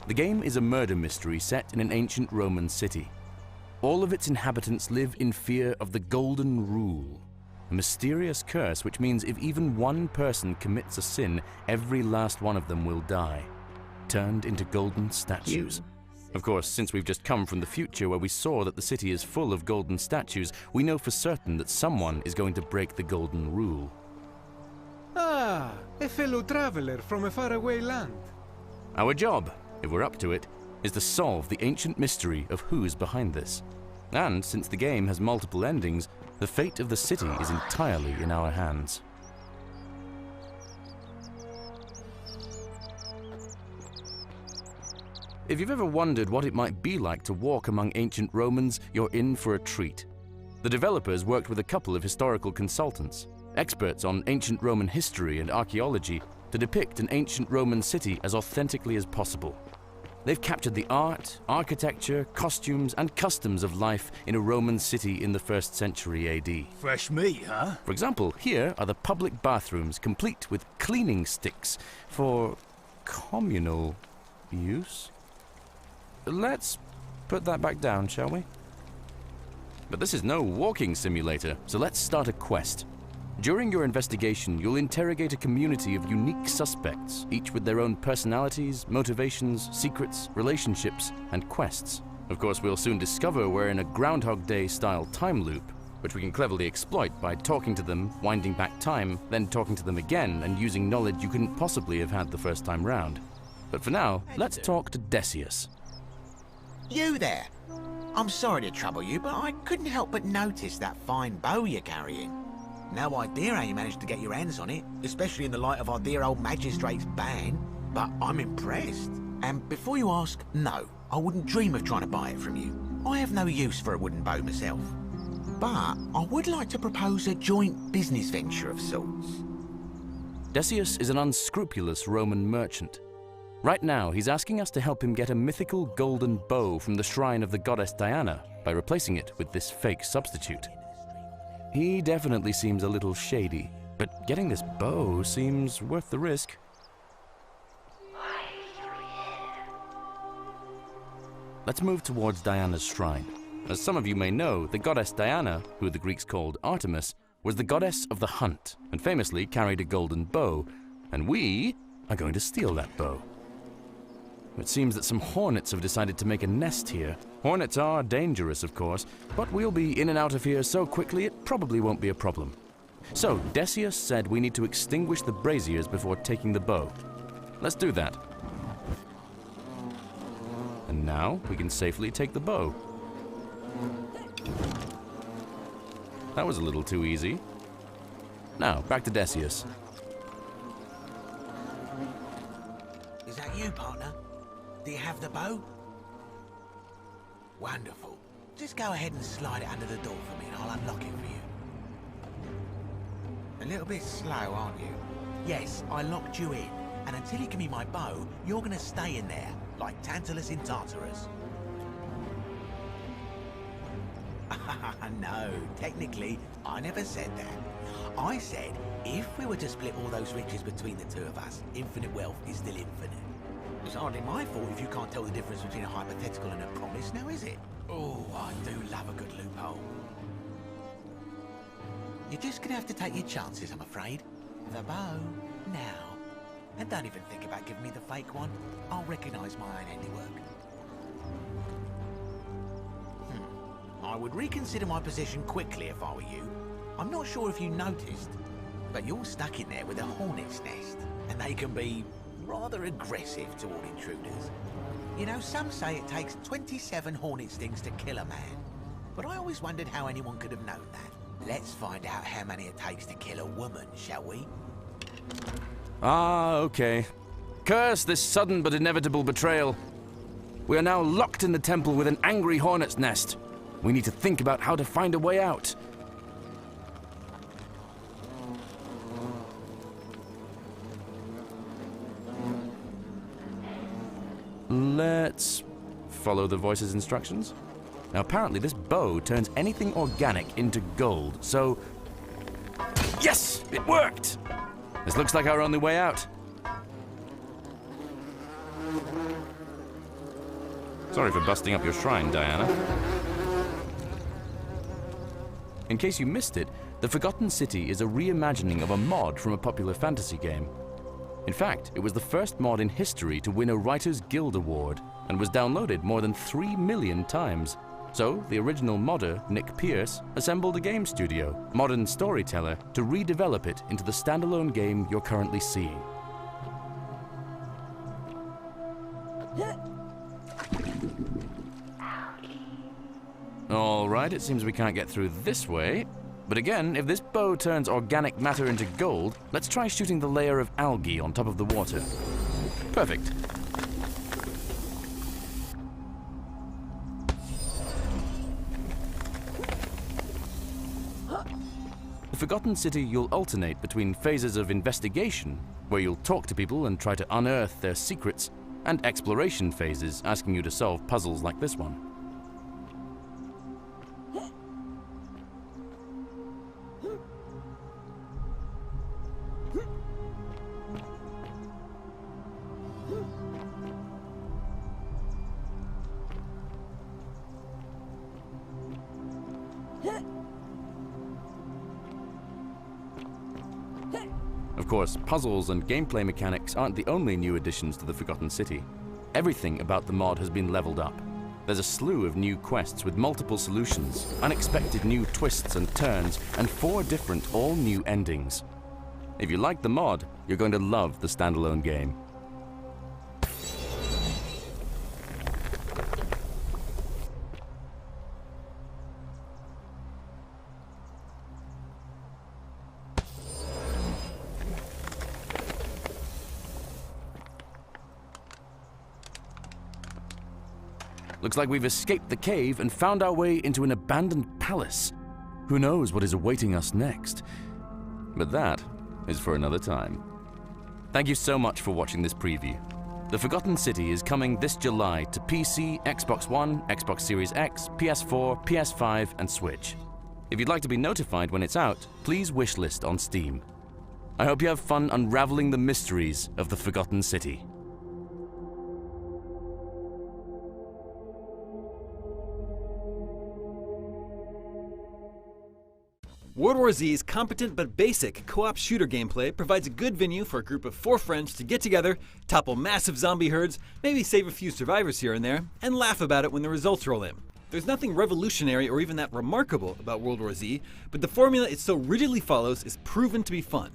Speaker 20: The game is a murder mystery set in an ancient Roman city. All of its inhabitants live in fear of the Golden Rule, a mysterious curse which means if even one person commits a sin, every last one of them will die, turned into golden statues. Of course, since we've just come from the future where we saw that the city is full of golden statues, we know for certain that someone is going to break the Golden Rule.
Speaker 21: Ah, a fellow traveler from a faraway land.
Speaker 20: Our job, if we're up to it, is to solve the ancient mystery of who's behind this. And since the game has multiple endings, the fate of the city is entirely in our hands. If you've ever wondered what it might be like to walk among ancient Romans, you're in for a treat. The developers worked with a couple of historical consultants, experts on ancient Roman history and archaeology, to depict an ancient Roman city as authentically as possible. They've captured the art, architecture, costumes, and customs of life in a Roman city in the 1st century AD.
Speaker 1: Fresh meat, huh?
Speaker 20: For example, here are the public bathrooms complete with cleaning sticks for communal use. Let's put that back down, shall we? But this is no walking simulator, so let's start a quest. During your investigation, you'll interrogate a community of unique suspects, each with their own personalities, motivations, secrets, relationships, and quests. Of course, we'll soon discover we're in a Groundhog Day-style time loop, which we can cleverly exploit by talking to them, winding back time, then talking to them again, and using knowledge you couldn't possibly have had the first time round. But for now, let's talk to Decius.
Speaker 22: You there! I'm sorry to trouble you, but I couldn't help but notice that fine bow you're carrying. No idea how you managed to get your hands on it, especially in the light of our dear old magistrate's ban, but I'm impressed. And before you ask, no, I wouldn't dream of trying to buy it from you. I have no use for a wooden bow myself. But I would like to propose a joint business venture of sorts.
Speaker 20: Decius is an unscrupulous Roman merchant. Right now, he's asking us to help him get a mythical golden bow from the shrine of the goddess Diana by replacing it with this fake substitute. He definitely seems a little shady, but getting this bow seems worth the risk. Let's move towards Diana's shrine. As some of you may know, the goddess Diana, who the Greeks called Artemis, was the goddess of the hunt and famously carried a golden bow, and we are going to steal that bow. It seems that some hornets have decided to make a nest here. Hornets are dangerous, of course, but we'll be in and out of here so quickly it probably won't be a problem. So, Decius said we need to extinguish the braziers before taking the bow. Let's do that. And now we can safely take the bow. That was a little too easy. Now, back to Decius.
Speaker 22: Is that you, partner? Do you have the bow? Wonderful. Just go ahead and slide it under the door for me and I'll unlock it for you. A little bit slow, aren't you? Yes, I locked you in. And until you give me my bow, you're gonna stay in there, like Tantalus in Tartarus. No, technically, I never said that. I said, if we were to split all those riches between the two of us, infinite wealth is still infinite. It's hardly my fault if you can't tell the difference between a hypothetical and a promise, now is it? Oh, I do love a good loophole. You're just gonna have to take your chances, I'm afraid. The bow, now. And don't even think about giving me the fake one. I'll recognise my own handiwork. I would reconsider my position quickly if I were you. I'm not sure if you noticed, but you're stuck in there with a hornet's nest, and they can be rather aggressive toward intruders. You know, some say it takes 27 hornet stings to kill a man, but I always wondered how anyone could have known that. Let's find out how many it takes to kill a woman, shall we?
Speaker 20: Ah, okay. Curse this sudden but inevitable betrayal. We are now locked in the temple with an angry hornet's nest. We need to think about how to find a way out. Let's follow the voice's instructions. Now apparently this bow turns anything organic into gold, so... Yes! It worked! This looks like our only way out. Sorry for busting up your shrine, Diana. In case you missed it, The Forgotten City is a reimagining of a mod from a popular fantasy game. In fact, it was the first mod in history to win a Writers Guild Award and was downloaded more than 3 million times. So, the original modder, Nick Pierce, assembled a game studio, Modern Storyteller, to redevelop it into the standalone game you're currently seeing. Alright, it seems we can't get through this way. But again, if this bow turns organic matter into gold, let's try shooting the layer of algae on top of the water. Perfect. The Forgotten City, you'll alternate between phases of investigation, where you'll talk to people and try to unearth their secrets, and exploration phases, asking you to solve puzzles like this one. Of course, puzzles and gameplay mechanics aren't the only new additions to the Forgotten City. Everything about the mod has been leveled up. There's a slew of new quests with multiple solutions, unexpected new twists and turns, and 4 different all-new endings. If you like the mod, you're going to love the standalone game. Looks like we've escaped the cave and found our way into an abandoned palace. Who knows what is awaiting us next? But that is for another time. Thank you so much for watching this preview. The Forgotten City is coming this July to PC, Xbox One, Xbox Series X, PS4, PS5, and Switch. If you'd like to be notified when it's out, please wishlist on Steam. I hope you have fun unraveling the mysteries of the Forgotten City.
Speaker 2: World War Z's competent but basic co-op shooter gameplay provides a good venue for a group of 4 friends to get together, topple massive zombie herds, maybe save a few survivors here and there, and laugh about it when the results roll in. There's nothing revolutionary or even that remarkable about World War Z, but the formula it so rigidly follows is proven to be fun.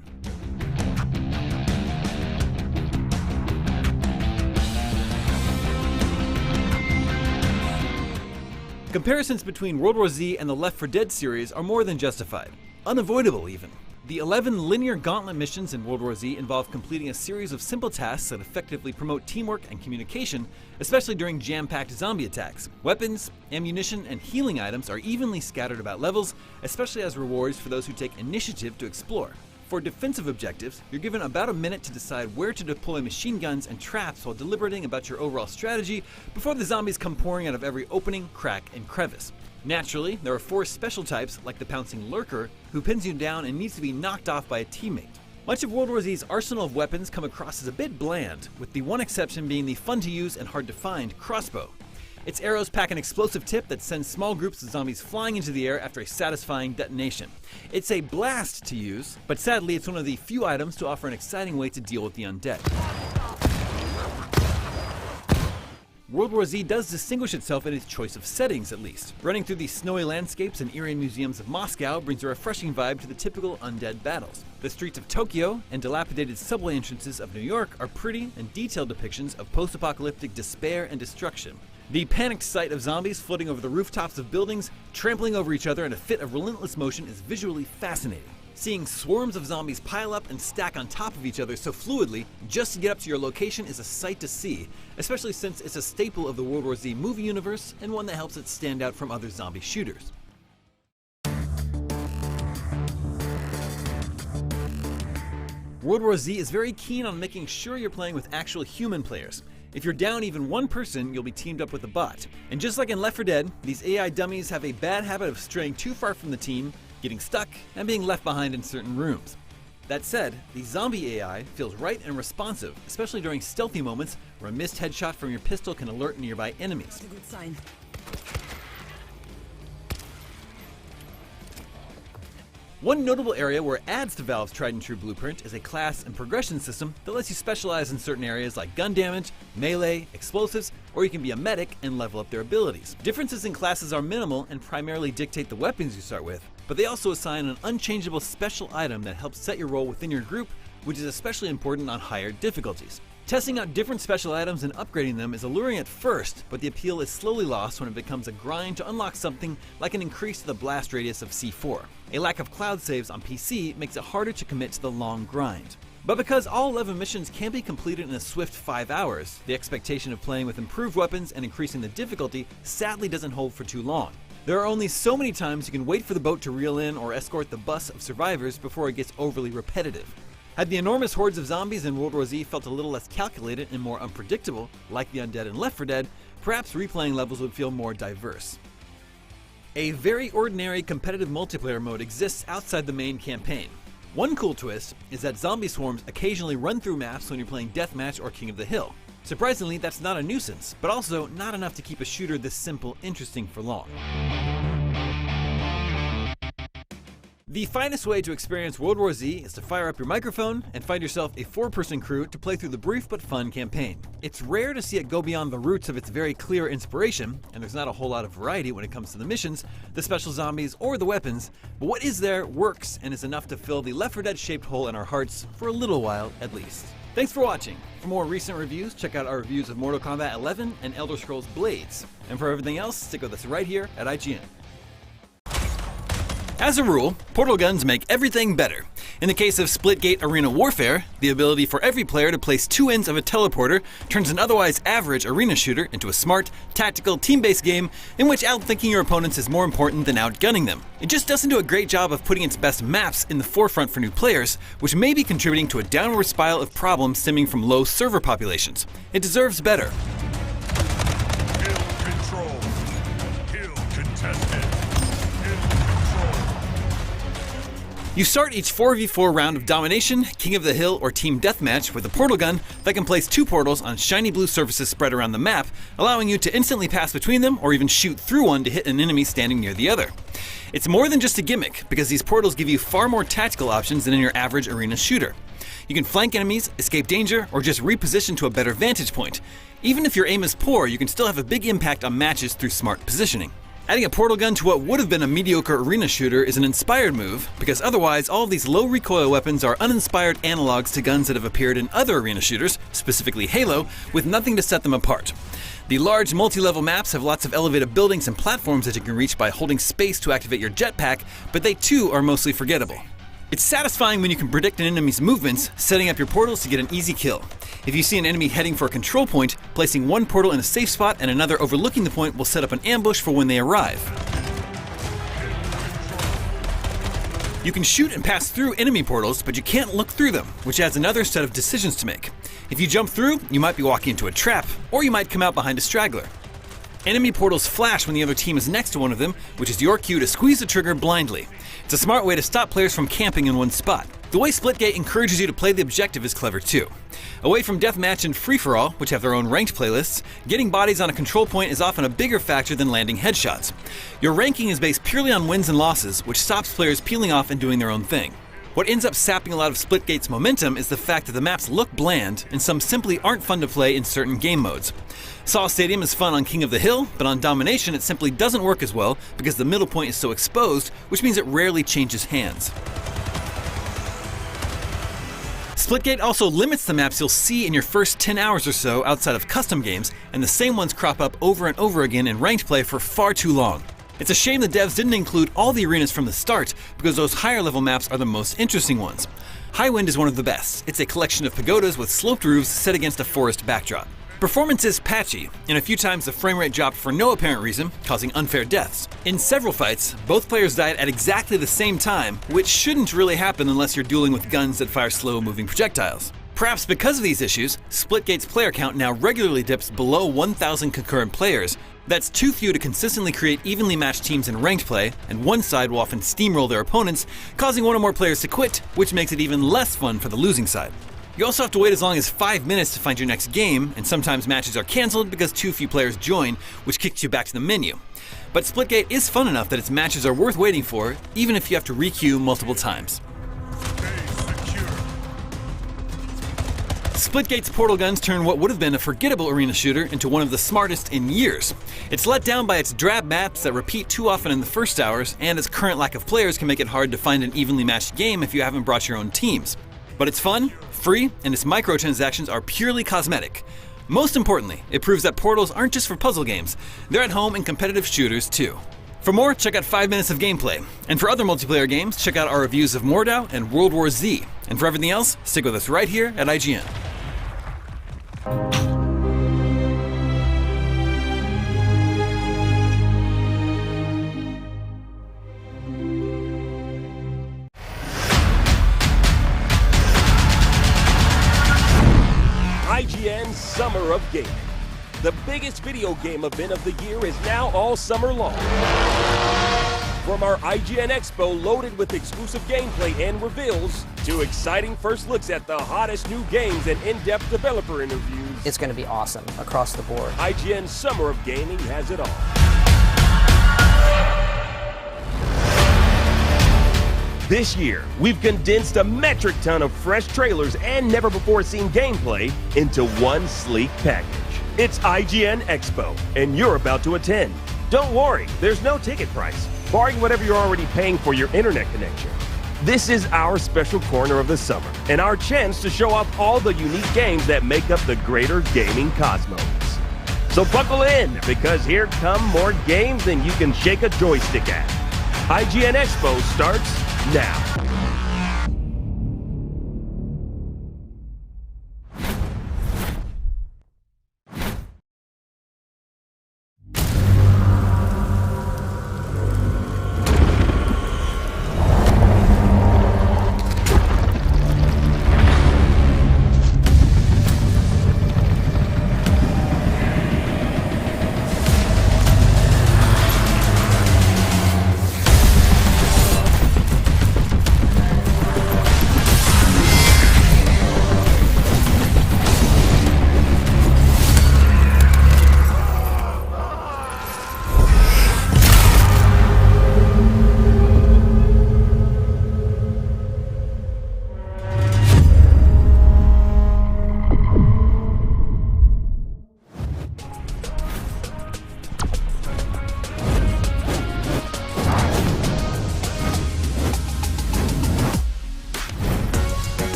Speaker 2: Comparisons between World War Z and the Left 4 Dead series are more than justified. Unavoidable, even. The 11 linear gauntlet missions in World War Z involve completing a series of simple tasks that effectively promote teamwork and communication, especially during jam-packed zombie attacks. Weapons, ammunition, and healing items are evenly scattered about levels, especially as rewards for those who take initiative to explore. For defensive objectives, you're given about a minute to decide where to deploy machine guns and traps while deliberating about your overall strategy before the zombies come pouring out of every opening, crack, and crevice. Naturally, there are 4 special types, like the pouncing lurker, who pins you down and needs to be knocked off by a teammate. Much of World War Z's arsenal of weapons come across as a bit bland, with the one exception being the fun-to-use and hard-to-find crossbow. Its arrows pack an explosive tip that sends small groups of zombies flying into the air after a satisfying detonation. It's a blast to use, but sadly it's one of the few items to offer an exciting way to deal with the undead. World War Z does distinguish itself in its choice of settings, at least. Running through the snowy landscapes and eerie museums of Moscow brings a refreshing vibe to the typical undead battles. The streets of Tokyo and dilapidated subway entrances of New York are pretty and detailed depictions of post-apocalyptic despair and destruction. The panicked sight of zombies floating over the rooftops of buildings, trampling over each other in a fit of relentless motion is visually fascinating. Seeing swarms of zombies pile up and stack on top of each other so fluidly just to get up to your location is a sight to see, especially since it's a staple of the World War Z movie universe and one that helps it stand out from other zombie shooters. World War Z is very keen on making sure you're playing with actual human players. If you're down even one person, you'll be teamed up with a bot. And just like in Left 4 Dead, these AI dummies have a bad habit of straying too far from the team, getting stuck, and being left behind in certain rooms. That said, the zombie AI feels right and responsive, especially during stealthy moments where a missed headshot from your pistol can alert nearby enemies.
Speaker 5: That's a good sign.
Speaker 2: One notable area where it adds to Valve's tried and true blueprint is a class and progression system that lets you specialize in certain areas like gun damage, melee, explosives, or you can be a medic and level up their abilities. Differences in classes are minimal and primarily dictate the weapons you start with, but they also assign an unchangeable special item that helps set your role within your group, which is especially important on higher difficulties. Testing out different special items and upgrading them is alluring at first, but the appeal is slowly lost when it becomes a grind to unlock something like an increase to the blast radius of C4. A lack of cloud saves on PC makes it harder to commit to the long grind. But because all 11 missions can be completed in a swift 5 hours, the expectation of playing with improved weapons and increasing the difficulty sadly doesn't hold for too long. There are only so many times you can wait for the boat to reel in or escort the bus of survivors before it gets overly repetitive. Had the enormous hordes of zombies in World War Z felt a little less calculated and more unpredictable, like the undead in Left 4 Dead, perhaps replaying levels would feel more diverse. A very ordinary competitive multiplayer mode exists outside the main campaign. One cool twist is that zombie swarms occasionally run through maps when you're playing Deathmatch or King of the Hill. Surprisingly, that's not a nuisance, but also not enough to keep a shooter this simple interesting for long. The finest way to experience World War Z is to fire up your microphone and find yourself a 4-person crew to play through the brief but fun campaign. It's rare to see it go beyond the roots of its very clear inspiration, and there's not a whole lot of variety when it comes to the missions, the special zombies, or the weapons, but what is there works and is enough to fill the Left 4 Dead shaped hole in our hearts for a little while at least. Thanks for watching. For more recent reviews, check out our reviews of Mortal Kombat 11 and Elder Scrolls Blades. And for everything else, stick with us right here at IGN. As a rule, portal guns make everything better. In the case of Splitgate Arena Warfare, the ability for every player to place 2 ends of a teleporter turns an otherwise average arena shooter into a smart, tactical, team-based game in which outthinking your opponents is more important than outgunning them. It just doesn't do a great job of putting its best maps in the forefront for new players, which may be contributing to a downward spiral of problems stemming from low server populations. It deserves better.
Speaker 17: Kill control. Kill contested.
Speaker 2: You start each 4v4 round of domination, King of the Hill, or team deathmatch with a portal gun that can place 2 portals on shiny blue surfaces spread around the map, allowing you to instantly pass between them or even shoot through one to hit an enemy standing near the other. It's more than just a gimmick, because these portals give you far more tactical options than in your average arena shooter. You can flank enemies, escape danger, or just reposition to a better vantage point. Even if your aim is poor, you can still have a big impact on matches through smart positioning. Adding a portal gun to what would have been a mediocre arena shooter is an inspired move, because otherwise all of these low recoil weapons are uninspired analogs to guns that have appeared in other arena shooters, specifically Halo, with nothing to set them apart. The large multi-level maps have lots of elevated buildings and platforms that you can reach by holding space to activate your jetpack, but they too are mostly forgettable. It's satisfying when you can predict an enemy's movements, setting up your portals to get an easy kill. If you see an enemy heading for a control point, placing one portal in a safe spot and another overlooking the point will set up an ambush for when they arrive. You can shoot and pass through enemy portals, but you can't look through them, which adds another set of decisions to make. If you jump through, you might be walking into a trap, or you might come out behind a straggler. Enemy portals flash when the other team is next to one of them, which is your cue to squeeze the trigger blindly. It's a smart way to stop players from camping in one spot. The way Splitgate encourages you to play the objective is clever too. Away from Deathmatch and Free-for-All, which have their own ranked playlists, getting bodies on a control point is often a bigger factor than landing headshots. Your ranking is based purely on wins and losses, which stops players peeling off and doing their own thing. What ends up sapping a lot of Splitgate's momentum is the fact that the maps look bland, and some simply aren't fun to play in certain game modes. Saw Stadium is fun on King of the Hill, but on Domination it simply doesn't work as well because the middle point is so exposed, which means it rarely changes hands. Splitgate also limits the maps you'll see in your first 10 hours or so outside of custom games, and the same ones crop up over and over again in ranked play for far too long. It's a shame the devs didn't include all the arenas from the start, because those higher level maps are the most interesting ones. Highwind is one of the best. It's a collection of pagodas with sloped roofs set against a forest backdrop. Performance is patchy, and a few times the frame rate dropped for no apparent reason, causing unfair deaths. In several fights, both players died at exactly the same time, which shouldn't really happen unless you're dueling with guns that fire slow-moving projectiles. Perhaps because of these issues, Splitgate's player count now regularly dips below 1,000 concurrent players. That's too few to consistently create evenly matched teams in ranked play, and one side will often steamroll their opponents, causing one or more players to quit, which makes it even less fun for the losing side. You also have to wait as long as 5 minutes to find your next game, and sometimes matches are cancelled because too few players join, which kicks you back to the menu. But Splitgate is fun enough that its matches are worth waiting for, even if you have to requeue multiple times. Splitgate's portal guns turn what would have been a forgettable arena shooter into one of the smartest in years. It's let down by its drab maps that repeat too often in the first hours, and its current lack of players can make it hard to find an evenly matched game if you haven't brought your own teams. But it's fun, free, and its microtransactions are purely cosmetic. Most importantly, it proves that portals aren't just for puzzle games, they're at home in competitive shooters too. For more, check out 5 minutes of gameplay. And for other multiplayer games, check out our reviews of Mordau and World War Z. And for everything else, stick with us right here at IGN.
Speaker 3: IGN Summer of Gaming. The biggest video game event of the year is now all summer long. From our IGN Expo loaded with exclusive gameplay and reveals, to exciting first looks at the hottest new games and in-depth developer interviews.
Speaker 4: It's going to be awesome across the board.
Speaker 3: IGN Summer of Gaming has it all. This year, we've condensed a metric ton of fresh trailers and never-before-seen gameplay into one sleek package. It's IGN Expo, and you're about to attend. Don't worry, there's no ticket price, barring whatever you're already paying for your internet connection. This is our special corner of the summer, and our chance to show off all the unique games that make up the greater gaming cosmos. So buckle in, because here come more games than you can shake a joystick at. IGN Expo starts now.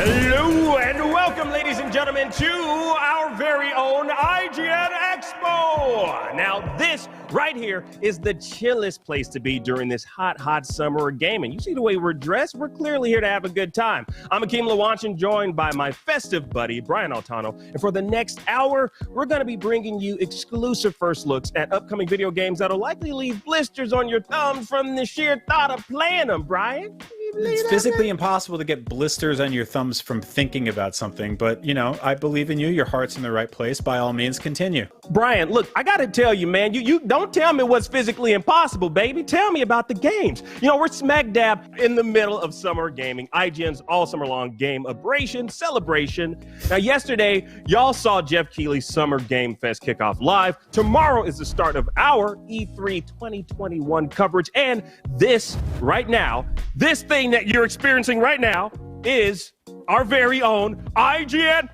Speaker 3: Hello and welcome, ladies and gentlemen, to our very own IGN Expo! Expo! Now, this right here is the chillest place to be during this hot summer of gaming. You see the way we're dressed? We're clearly here to have a good time. I'm Akeem Lawanchin, joined by my festive buddy, Brian Altano. And for the next hour, we're going to be bringing you exclusive first looks at upcoming video games that'll likely leave blisters on your thumbs from the sheer thought of playing them, Brian.
Speaker 6: It's physically impossible to get blisters on your thumbs from thinking about something, but, you know, I believe in you. Your heart's in the right place. By all means, continue.
Speaker 3: Brian, look, I gotta tell you, man, you don't tell me what's physically impossible, baby. Tell me about the games. You know, we're smack dab in the middle of summer gaming, IGN's all summer long game abrasion celebration. Now, yesterday, y'all saw Jeff Keighley's Summer Game Fest kickoff live. Tomorrow is the start of our E3 2021 coverage, and this right now, this thing that you're experiencing right now is our very own IGN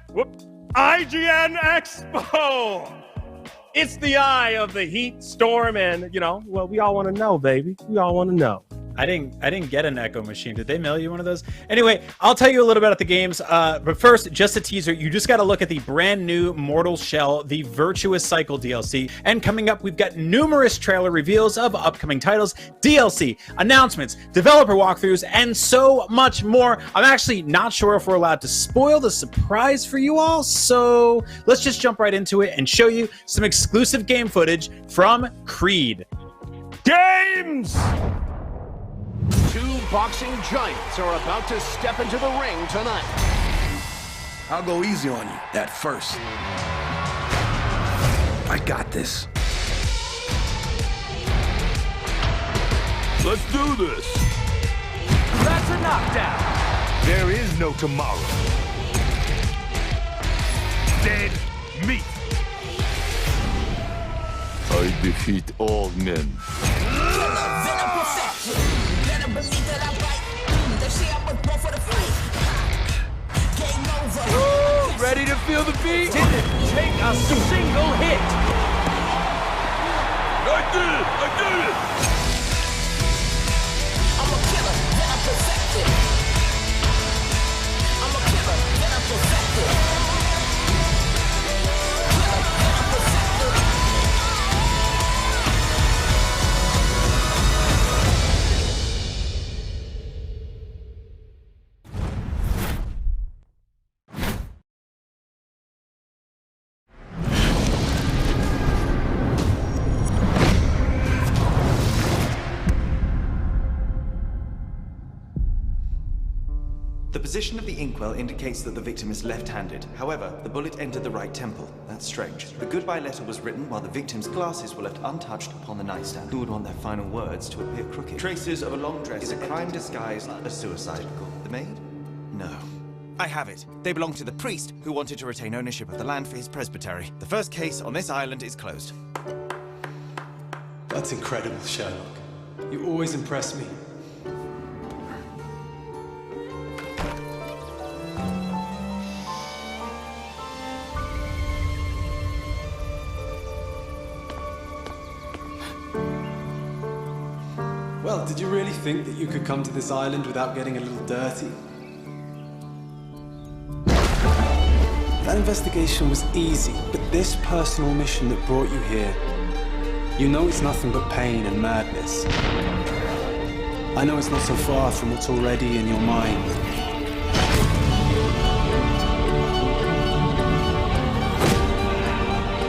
Speaker 3: Expo. It's the eye of the heat storm, and you know, well, we all want to know, baby. We all want to know.
Speaker 6: I didn't get an Echo machine. Did they mail you one of those? Anyway, I'll tell you a little bit about the games. But first, just a teaser. You just got to look at the brand new Mortal Shell, the Virtuous Cycle DLC. And coming up, we've got numerous trailer reveals of upcoming titles, DLC, announcements, developer walkthroughs, and so much more. I'm actually not sure if we're allowed to spoil the surprise for you all. So let's just jump right into it and show you some exclusive game footage from Creed.
Speaker 3: Games!
Speaker 7: Two boxing giants are about to step into the ring tonight.
Speaker 23: I'll go easy on you at first. I got this.
Speaker 17: Let's do this.
Speaker 7: That's a knockdown.
Speaker 17: There is no tomorrow. Dead meat. I defeat all men.
Speaker 7: Woo! Ready to feel the beat? Didn't take a single hit.
Speaker 17: I did it!
Speaker 7: I'm a killer, then I'm perfected. I'm a killer, then I'm perfected.
Speaker 13: The position of the inkwell indicates that the victim is left-handed. However, the bullet entered the right temple. That's strange. The goodbye letter was written while the victim's glasses were left untouched upon the nightstand. Who would want their final words to appear crooked? Traces of a long dress is a crime disguised as suicide. The maid? No. I have it. They belong to the priest who wanted to retain ownership of the land for his presbytery. The first case on this island is closed.
Speaker 24: That's incredible, Sherlock. You always impress me. Well, did you really think that you could come to this island without getting a little dirty? That investigation was easy, but this personal mission that brought you here, you know it's nothing but pain and madness. I know it's not so far from what's already in your mind.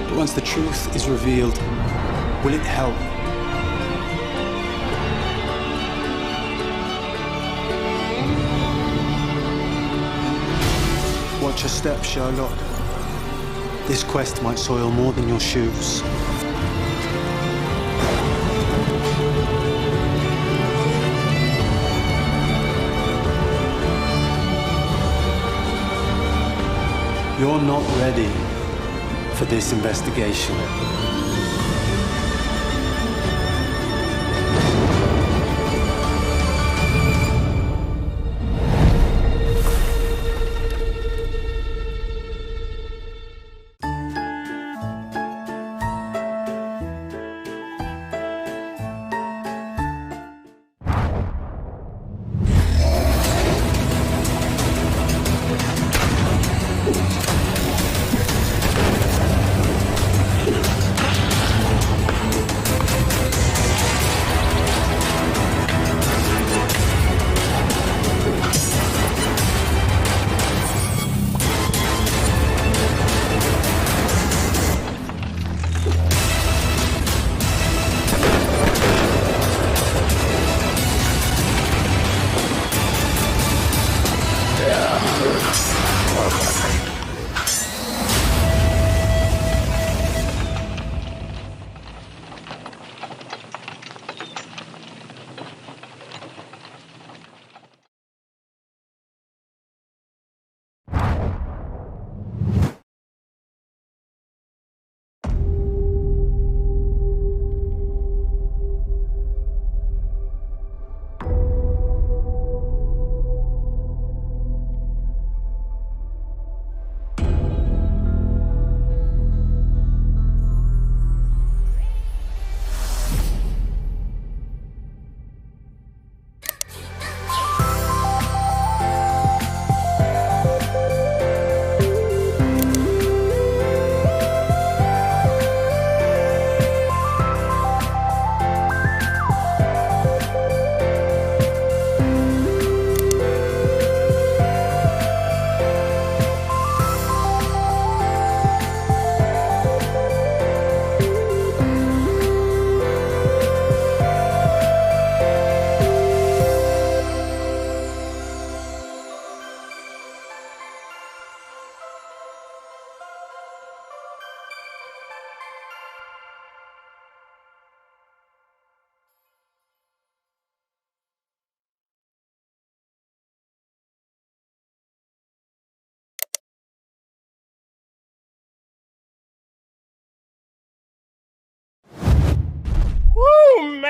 Speaker 24: But once the truth is revealed, will it help? Watch your step, Sherlock. This quest might soil more than your shoes. You're not ready for this investigation.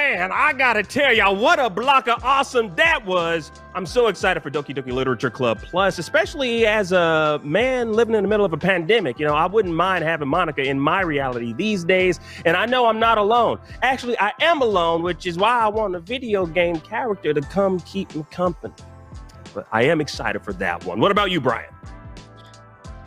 Speaker 3: Man, I gotta tell y'all, what a block of awesome that was. I'm so excited for Doki Doki Literature Club Plus, especially as a man living in the middle of a pandemic. You know, I wouldn't mind having Monica in my reality these days, and I know I'm not alone. Actually, I am alone, which is why I want a video game character to come keep me company. But I am excited for that one. What about you, Brian?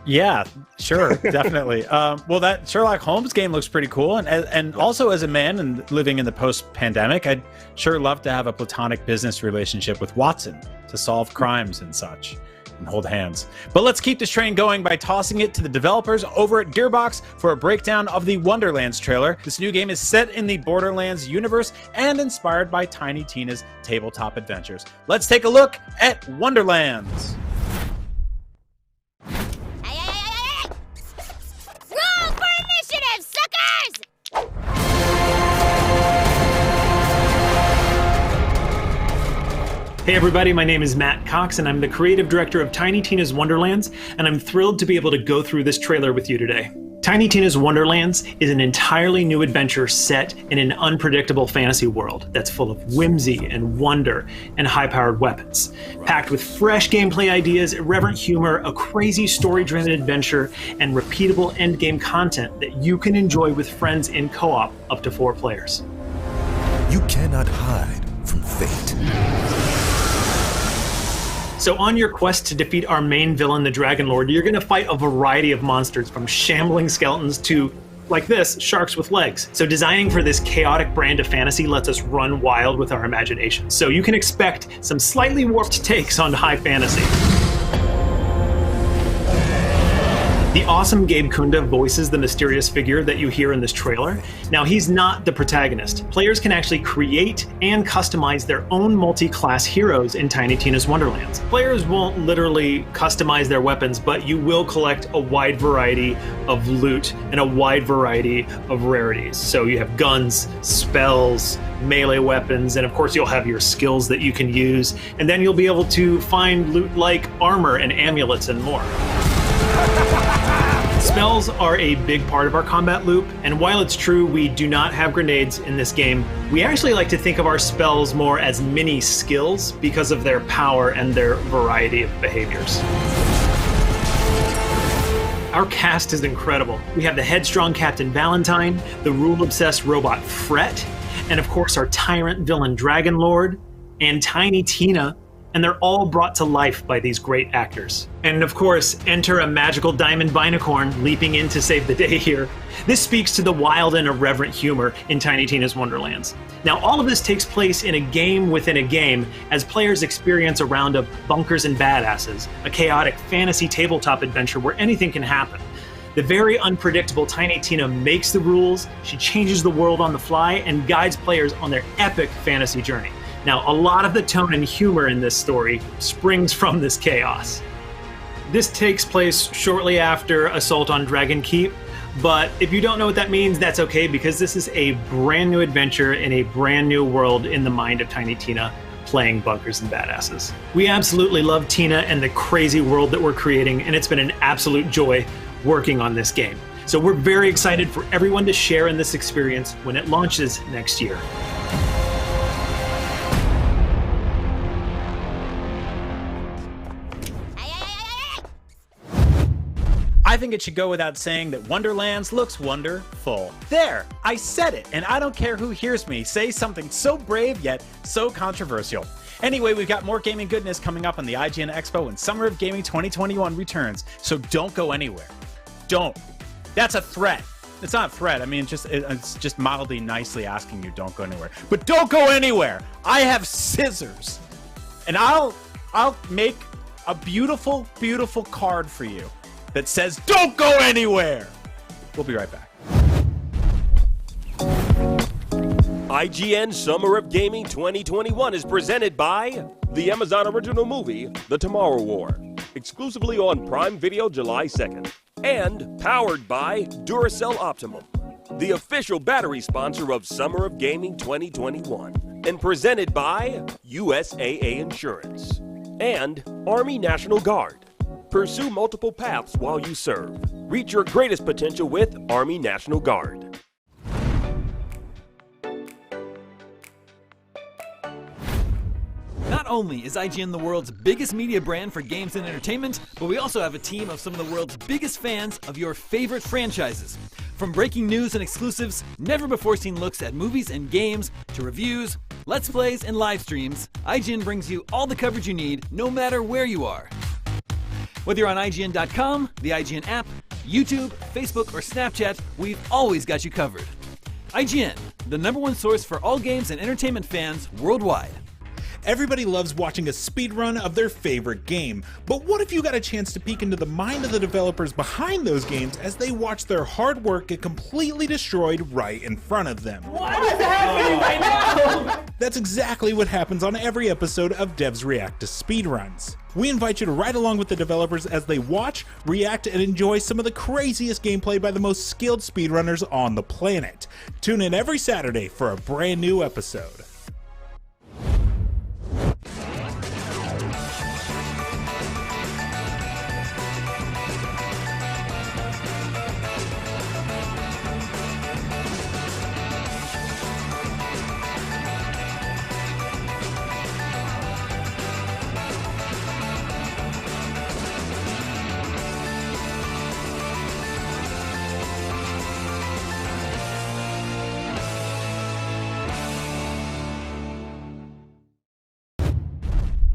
Speaker 6: Yeah, sure, definitely. Well, that Sherlock Holmes game looks pretty cool, and also as a man and living in the post-pandemic, I'd sure love to have a platonic business relationship with Watson to solve crimes and such, and hold hands. But let's keep this train going by tossing it to the developers over at Gearbox for a breakdown of the Wonderlands trailer. This new game is set in the Borderlands universe and inspired by Tiny Tina's tabletop adventures. Let's take a look at Wonderlands.
Speaker 8: Roll for initiative, suckers!
Speaker 9: Hey everybody, my name is Matt Cox and I'm the creative director of Tiny Tina's Wonderlands, and I'm thrilled to be able to go through this trailer with you today. Tiny Tina's Wonderlands is an entirely new adventure set in an unpredictable fantasy world that's full of whimsy and wonder and high-powered weapons. Packed with fresh gameplay ideas, irreverent humor, a crazy story-driven adventure, and repeatable endgame content that you can enjoy with friends in co-op up to 4 players.
Speaker 10: You cannot hide from fate.
Speaker 9: So on your quest to defeat our main villain, the Dragon Lord, you're going to fight a variety of monsters, from shambling skeletons to, like this, sharks with legs. So designing for this chaotic brand of fantasy lets us run wild with our imagination. So you can expect some slightly warped takes on high fantasy. The awesome Gabe Kunda voices the mysterious figure that you hear in this trailer. Now, he's not the protagonist. Players can actually create and customize their own multi-class heroes in Tiny Tina's Wonderlands. Players won't literally customize their weapons, but you will collect a wide variety of loot and a wide variety of rarities. So you have guns, spells, melee weapons, and of course you'll have your skills that you can use, and then you'll be able to find loot like armor and amulets and more. Spells are a big part of our combat loop, and while it's true we do not have grenades in this game, we actually like to think of our spells more as mini skills because of their power and their variety of behaviors. Our cast is incredible. We have the headstrong Captain Valentine, the rule-obsessed robot Fret, and of course our tyrant villain Dragon Lord, and Tiny Tina, and they're all brought to life by these great actors. And of course, enter a magical diamond binacorn leaping in to save the day here. This speaks to the wild and irreverent humor in Tiny Tina's Wonderlands. Now, all of this takes place in a game within a game as players experience a round of bunkers and badasses, a chaotic fantasy tabletop adventure where anything can happen. The very unpredictable Tiny Tina makes the rules, she changes the world on the fly, and guides players on their epic fantasy journey. Now, a lot of the tone and humor in this story springs from this chaos. This takes place shortly after Assault on Dragon Keep, but if you don't know what that means, that's okay, because this is a brand new adventure in a brand new world in the mind of Tiny Tina, playing bunkers and badasses. We absolutely love Tina and the crazy world that we're creating, and it's been an absolute joy working on this game. So we're very excited for everyone to share in this experience when it launches next year.
Speaker 6: I think it should go without saying that Wonderlands looks wonderful. There, I said it, and I don't care who hears me say something so brave yet so controversial. Anyway, we've got more gaming goodness coming up on the IGN Expo when Summer of Gaming 2021 returns, so don't go anywhere. Don't. That's a threat. It's not a threat. I mean, it's just mildly nicely asking you don't go anywhere. But don't go anywhere. I have scissors, and I'll make a beautiful, beautiful card for you that says, don't go anywhere! We'll be right back.
Speaker 3: IGN Summer of Gaming 2021 is presented by the Amazon original movie, The Tomorrow War, exclusively on Prime Video July 2nd, and powered by Duracell Optimum, the official battery sponsor of Summer of Gaming 2021, and presented by USAA Insurance, and Army National Guard. Pursue multiple paths while you serve. Reach your greatest potential with Army National Guard.
Speaker 2: only is IGN the world's biggest media brand for games and entertainment, but we also have a team of some of the world's biggest fans of your favorite franchises. From breaking news and exclusives, never-before-seen looks at movies and games, to reviews, let's plays, and live streams, IGN brings you all the coverage you need, no matter where you are. Whether you're on IGN.com, the IGN app, YouTube, Facebook, or Snapchat, we've always got you covered. IGN, the #1 source for all games and entertainment fans worldwide.
Speaker 11: Everybody loves watching a speedrun of their favorite game, but what if you got a chance to peek into the mind of the developers behind those games as they watch their hard work get completely destroyed right in front of them?
Speaker 12: What is happening right now?
Speaker 11: That's exactly what happens on every episode of Devs React to Speedruns. We invite you to ride along with the developers as they watch, react, and enjoy some of the craziest gameplay by the most skilled speedrunners on the planet. Tune in every Saturday for a brand new episode.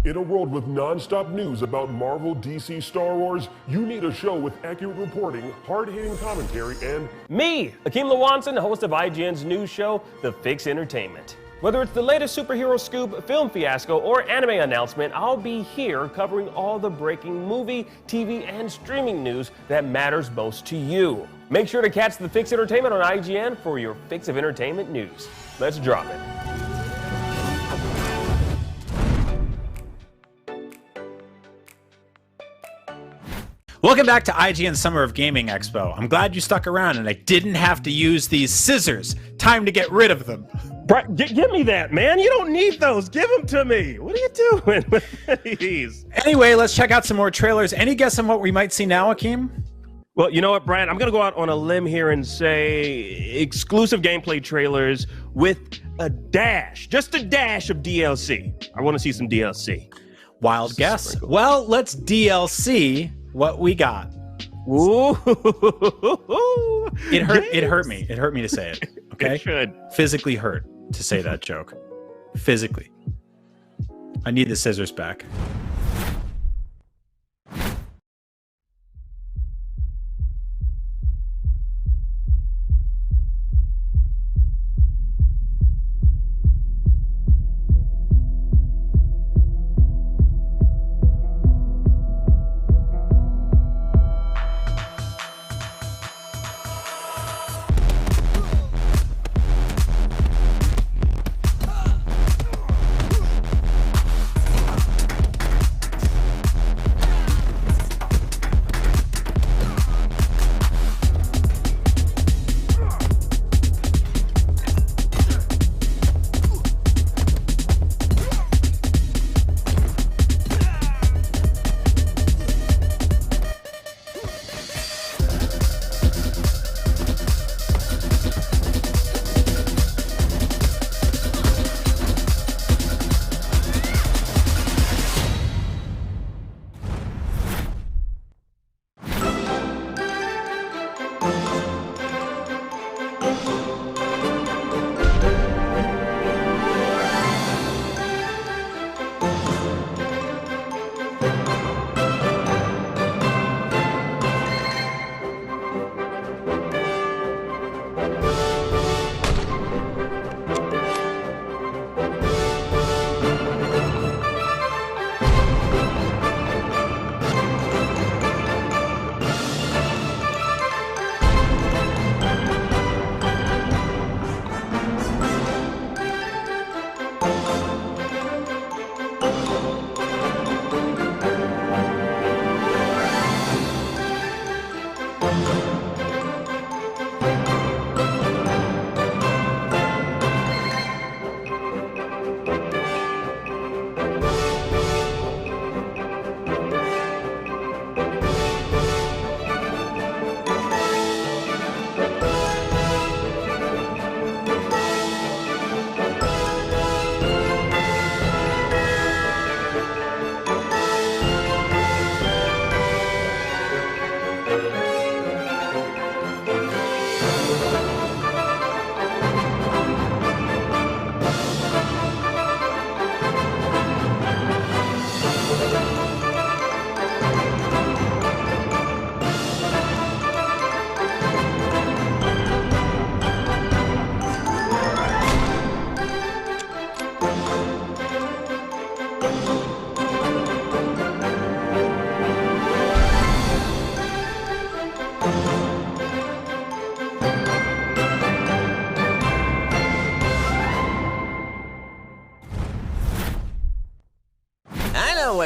Speaker 14: In a world with non-stop news about Marvel, DC, Star Wars, you need a show with accurate reporting, hard-hitting commentary, and
Speaker 3: me, Akeem Lawanson, host of IGN's news show, The Fix Entertainment. Whether it's the latest superhero scoop, film fiasco, or anime announcement, I'll be here covering all the breaking movie, TV, and streaming news that matters most to you. Make sure to catch The Fix Entertainment on IGN for your fix of entertainment news. Let's drop it.
Speaker 6: Welcome back to IGN Summer of Gaming Expo. I'm glad you stuck around and I didn't have to use these scissors. Time to get rid of them.
Speaker 3: Give me that, man. You don't need those. Give them to me. What are you doing with these?
Speaker 6: Anyway, let's check out some more trailers. Any guess on what we might see now, Akeem?
Speaker 3: Well, you know what, Brian? I'm going to go out on a limb here and say exclusive gameplay trailers with a dash, just a dash of DLC. I want to see some DLC.
Speaker 6: Wild guess. Well, let's DLC what we got.
Speaker 3: Ooh.
Speaker 6: It hurt. It hurt me. It hurt me to say it. Okay.
Speaker 3: It should.
Speaker 6: Physically hurt to say that joke. Physically. I need the scissors back.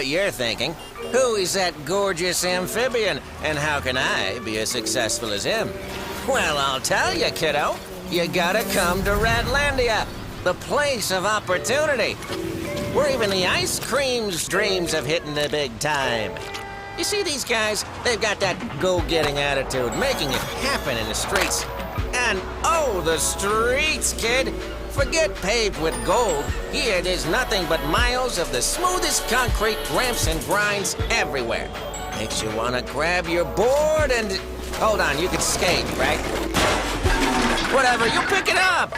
Speaker 15: what you're thinking. Who is that gorgeous amphibian, and how can I be as successful as him? Well, I'll tell you, kiddo. You gotta come to Ratlandia, the place of opportunity, where even the ice cream's dreams of hitting the big time. You see these guys? They've got that go-getting attitude, making it happen in the streets. And oh, the streets, kid! Forget paved with gold. Here, there's nothing but miles of the smoothest concrete ramps and grinds everywhere. Makes you want to grab your board and... Hold on, you can skate, right? Whatever, you pick it up!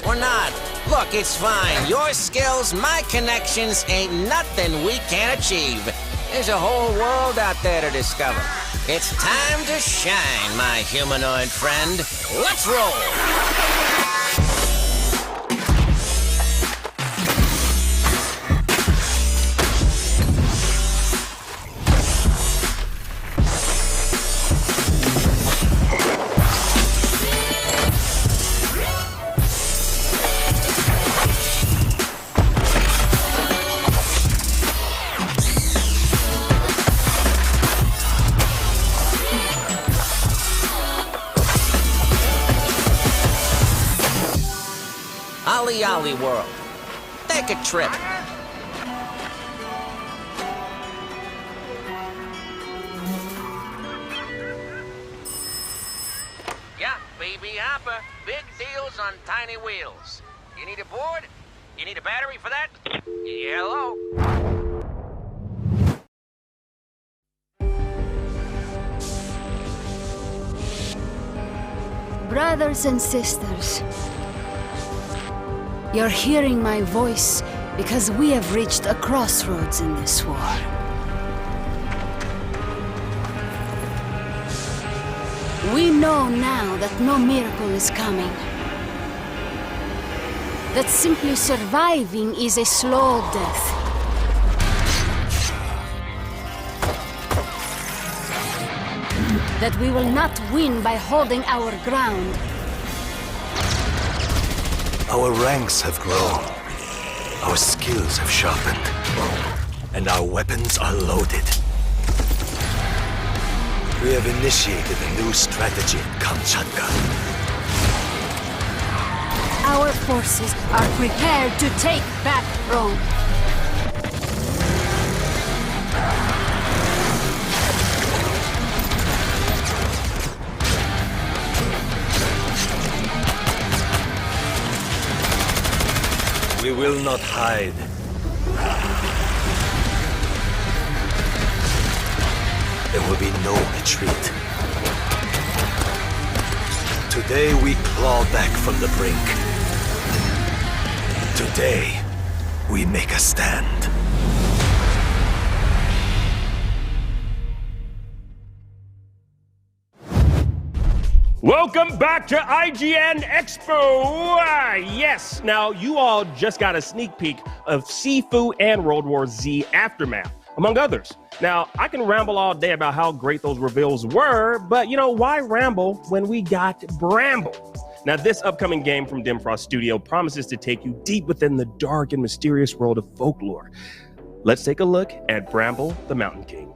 Speaker 15: Or not. Look, it's fine. Your skills, my connections, ain't nothing we can't achieve. There's a whole world out there to discover. It's time to shine, my humanoid friend. Let's roll! OllyOllyWorld. Take a trip. Yeah, baby hopper. Big deals on tiny wheels. You need a board? You need a battery for that? Hello?
Speaker 16: Brothers and sisters, you're hearing my voice because we have reached a crossroads in this war. We know now that no miracle is coming. That simply surviving is a slow death. That we will not win by holding our ground.
Speaker 10: Our ranks have grown, our skills have sharpened, and our weapons are loaded. We have initiated a new strategy in Kamchatka.
Speaker 16: Our forces are prepared to take back Rome.
Speaker 10: We will not hide. There will be no retreat. Today we claw back from the brink. Today we make a stand.
Speaker 3: Welcome back to IGN Expo! Yes, now you all just got a sneak peek of Sifu and World War Z Aftermath, among others. Now, I can ramble all day about how great those reveals were, but you know, why ramble when we got Bramble? Now, this upcoming game from Dimfrost Studio promises to take you deep within the dark and mysterious world of folklore. Let's take a look at Bramble the Mountain King.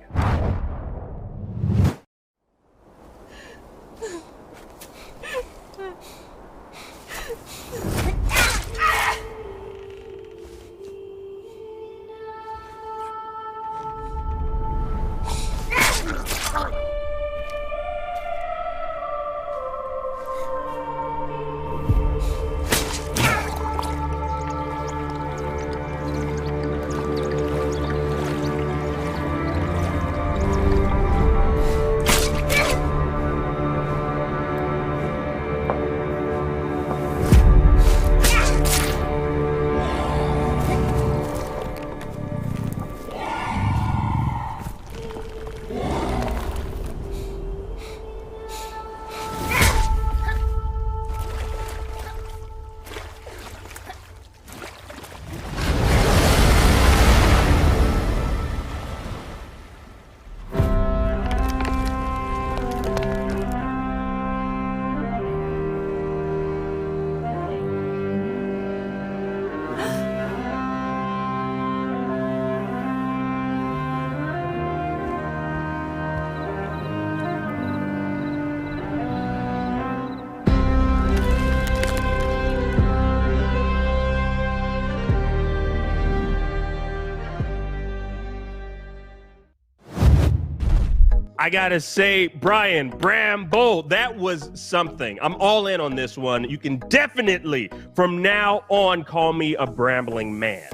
Speaker 3: I gotta say, Brian, Bramble, that was something. I'm all in on this one. You can definitely, from now on, call me a brambling man.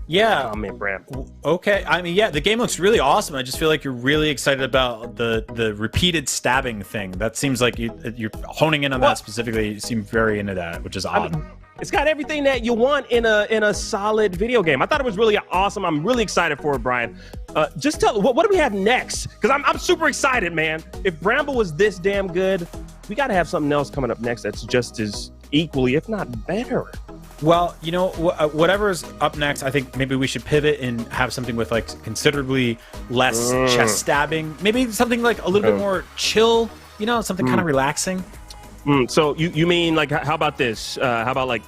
Speaker 6: Yeah.
Speaker 3: Call me Bramble.
Speaker 6: Okay. I mean, yeah, the game looks really awesome. I just feel like you're really excited about the repeated stabbing thing. That seems like you're honing in on that specifically. You seem very into that, which is odd.
Speaker 3: I mean, it's got everything that you want in a solid video game. I thought it was really awesome. I'm really excited for it, Brian. Just tell what do we have next? Because I'm super excited, man. If Bramble was this damn good, we got to have something else coming up next that's just as equally, if not better.
Speaker 6: Well, you know, whatever's up next, I think maybe we should pivot and have something with like considerably less chest stabbing. Maybe something like a little bit more chill. You know, something kind of relaxing.
Speaker 3: So you mean like, how about this? How about like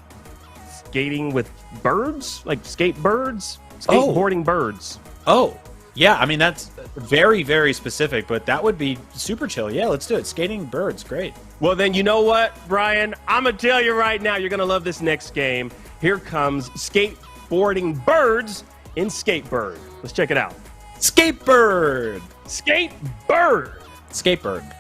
Speaker 3: skating with birds? Like skateboards? Skateboarding birds.
Speaker 6: Oh, yeah. I mean, that's very, very specific, but that would be super chill. Yeah, let's do it. Skating birds. Great.
Speaker 3: Well, then you know what, Brian? I'm going to tell you right now, you're going to love this next game. Here comes Skateboarding Birds in Skatebird. Let's check it out.
Speaker 6: Skatebird.
Speaker 3: Skatebird.
Speaker 6: Skatebird.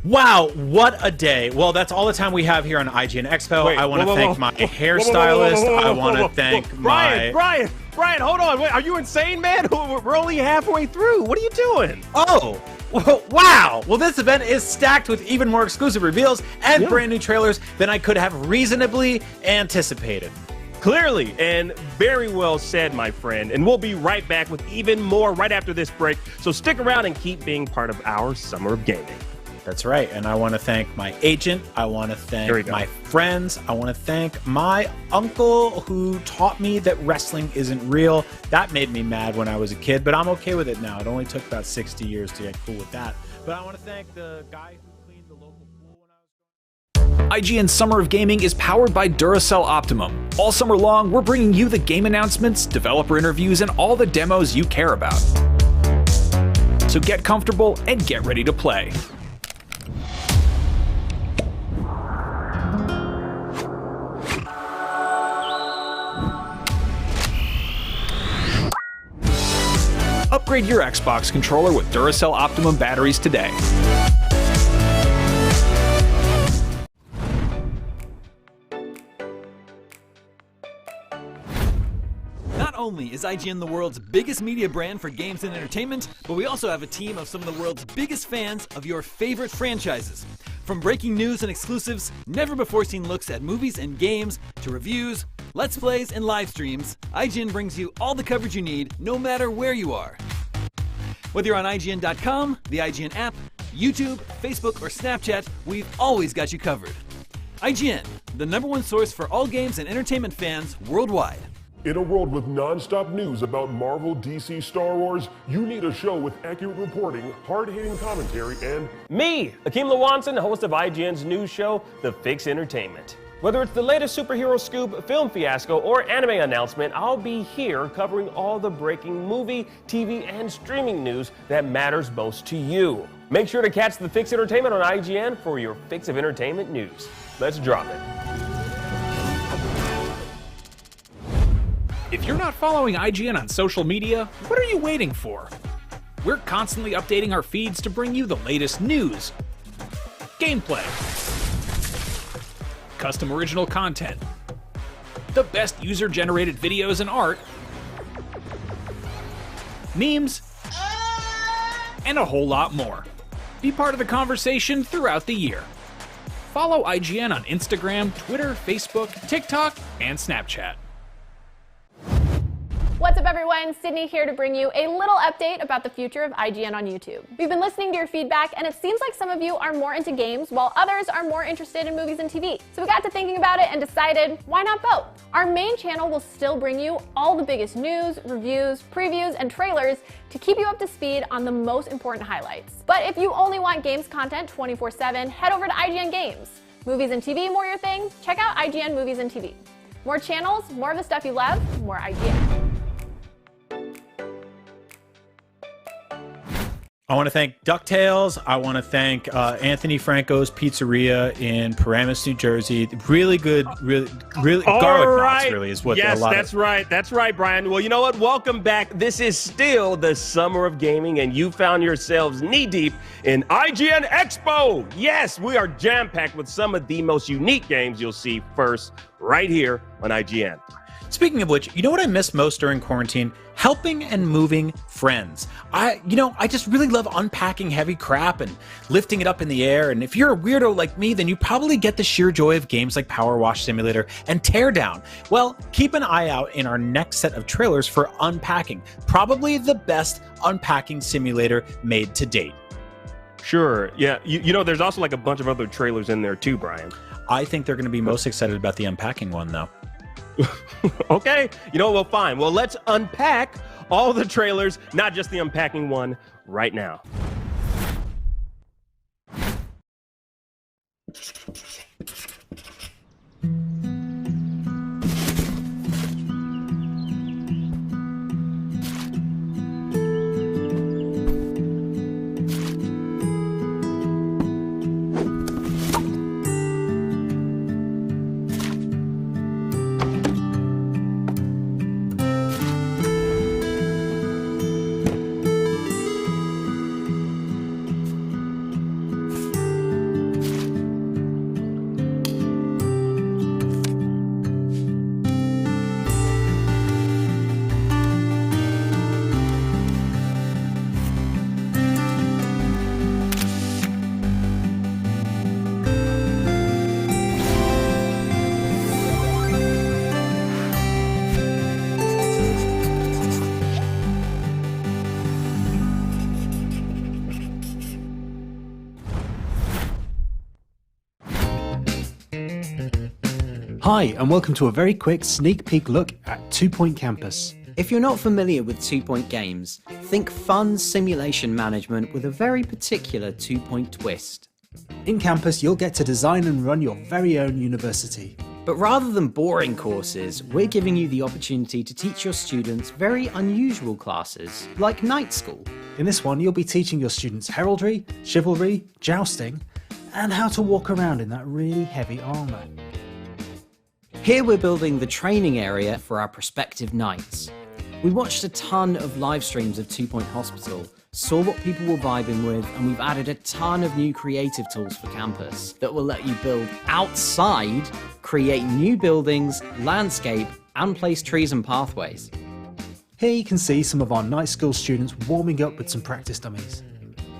Speaker 6: Wow, what a day. Well, that's all the time we have here on IGN Expo. I want to thank my hairstylist. I want to thank my...
Speaker 3: Brian, hold on. Wait, are you insane, man? We're only halfway through. What are you doing?
Speaker 6: Oh, wow. Well, this event is stacked with even more exclusive reveals and brand new trailers than I could have reasonably anticipated.
Speaker 3: Clearly, and very well said, my friend. And we'll be right back with even more right after this break. So stick around and keep being part of our Summer of Gaming.
Speaker 6: That's right. And I want to thank my agent. I want to thank my friends. I want to thank my uncle who taught me that wrestling isn't real. That made me mad when I was a kid, but I'm okay with it now. It only took about 60 years to get cool with that. But I want to thank the guy who cleaned the local pool when I was...
Speaker 1: IGN Summer of Gaming is powered by Duracell Optimum. All summer long, we're bringing you the game announcements, developer interviews, and all the demos you care about. So get comfortable and get ready to play. Upgrade your Xbox controller with Duracell Optimum batteries today.
Speaker 2: Not only is IGN the world's biggest media brand for games and entertainment, but we also have a team of some of the world's biggest fans of your favorite franchises. From breaking news and exclusives, never-before-seen looks at movies and games, to reviews, Let's Plays, and live streams, IGN brings you all the coverage you need, no matter where you are. Whether you're on IGN.com, the IGN app, YouTube, Facebook, or Snapchat, we've always got you covered. IGN, the #1 source for all games and entertainment fans worldwide.
Speaker 14: In a world with non-stop news about Marvel, DC, Star Wars, you need a show with accurate reporting, hard-hitting commentary, and...
Speaker 3: Me, Akeem Lawanson, host of IGN's news show, The Fix Entertainment. Whether it's the latest superhero scoop, film fiasco, or anime announcement, I'll be here covering all the breaking movie, TV, and streaming news that matters most to you. Make sure to catch The Fix Entertainment on IGN for your fix of entertainment news. Let's drop it.
Speaker 1: If you're not following IGN on social media, what are you waiting for? We're constantly updating our feeds to bring you the latest news, gameplay, custom original content, the best user-generated videos and art, memes, and a whole lot more. Be part of the conversation throughout the year. Follow IGN on Instagram, Twitter, Facebook, TikTok, and Snapchat.
Speaker 18: What's up everyone, Sydney here to bring you a little update about the future of IGN on YouTube. We've been listening to your feedback and it seems like some of you are more into games while others are more interested in movies and TV. So we got to thinking about it and decided, why not both? Our main channel will still bring you all the biggest news, reviews, previews, and trailers to keep you up to speed on the most important highlights. But if you only want games content 24/7, head over to IGN Games. Movies and TV more your thing? Check out IGN Movies and TV. More channels, more of the stuff you love, more IGN.
Speaker 6: I want to thank DuckTales. I want to thank Anthony Franco's Pizzeria in Paramus, New Jersey. Really good, really garlic knots really is what
Speaker 3: yes,
Speaker 6: a lot
Speaker 3: that's right. That's right, Brian. Well, you know what? Welcome back. This is still the Summer of Gaming, and you found yourselves knee-deep in IGN Expo. Yes, we are jam-packed with some of the most unique games you'll see first right here on IGN.
Speaker 6: Speaking of which, you know what I miss most during quarantine? Helping and moving friends. I just really love unpacking heavy crap and lifting it up in the air. And if you're a weirdo like me, then you probably get the sheer joy of games like Power Wash Simulator and Teardown. Well, keep an eye out in our next set of trailers for Unpacking, probably the best unpacking simulator made to date.
Speaker 3: Sure. Yeah. You know, there's also like a bunch of other trailers in there too, Brian.
Speaker 6: I think they're going to be most excited about the Unpacking one, though.
Speaker 3: Okay, you know, well, fine. Well, let's unpack all the trailers, not just the Unpacking one, right now.
Speaker 19: Hi, and welcome to a very quick sneak peek look at 2 Point Campus.
Speaker 21: If you're not familiar with 2 Point games, think fun simulation management with a very particular 2 Point twist.
Speaker 19: In Campus, you'll get to design and run your very own university.
Speaker 21: But rather than boring courses, we're giving you the opportunity to teach your students very unusual classes, like night school.
Speaker 19: In this one, you'll be teaching your students heraldry, chivalry, jousting, and how to walk around in that really heavy armour.
Speaker 21: Here we're building the training area for our prospective knights. We watched a ton of live streams of 2 Point Hospital, saw what people were vibing with, and we've added a ton of new creative tools for Campus that will let you build outside, create new buildings, landscape, and place trees and pathways.
Speaker 19: Here you can see some of our night school students warming up with some practice dummies.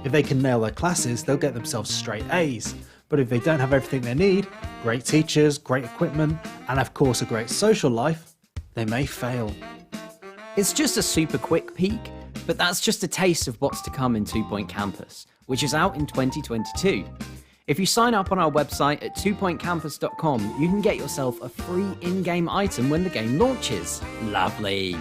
Speaker 19: If they can nail their classes, they'll get themselves straight A's. But if they don't have everything they need, great teachers, great equipment, and of course a great social life, they may fail.
Speaker 21: It's just a super quick peek, but that's just a taste of what's to come in 2 Point Campus, which is out in 2022. If you sign up on our website at 2pointcampus.com, you can get yourself a free in-game item when the game launches. Lovely.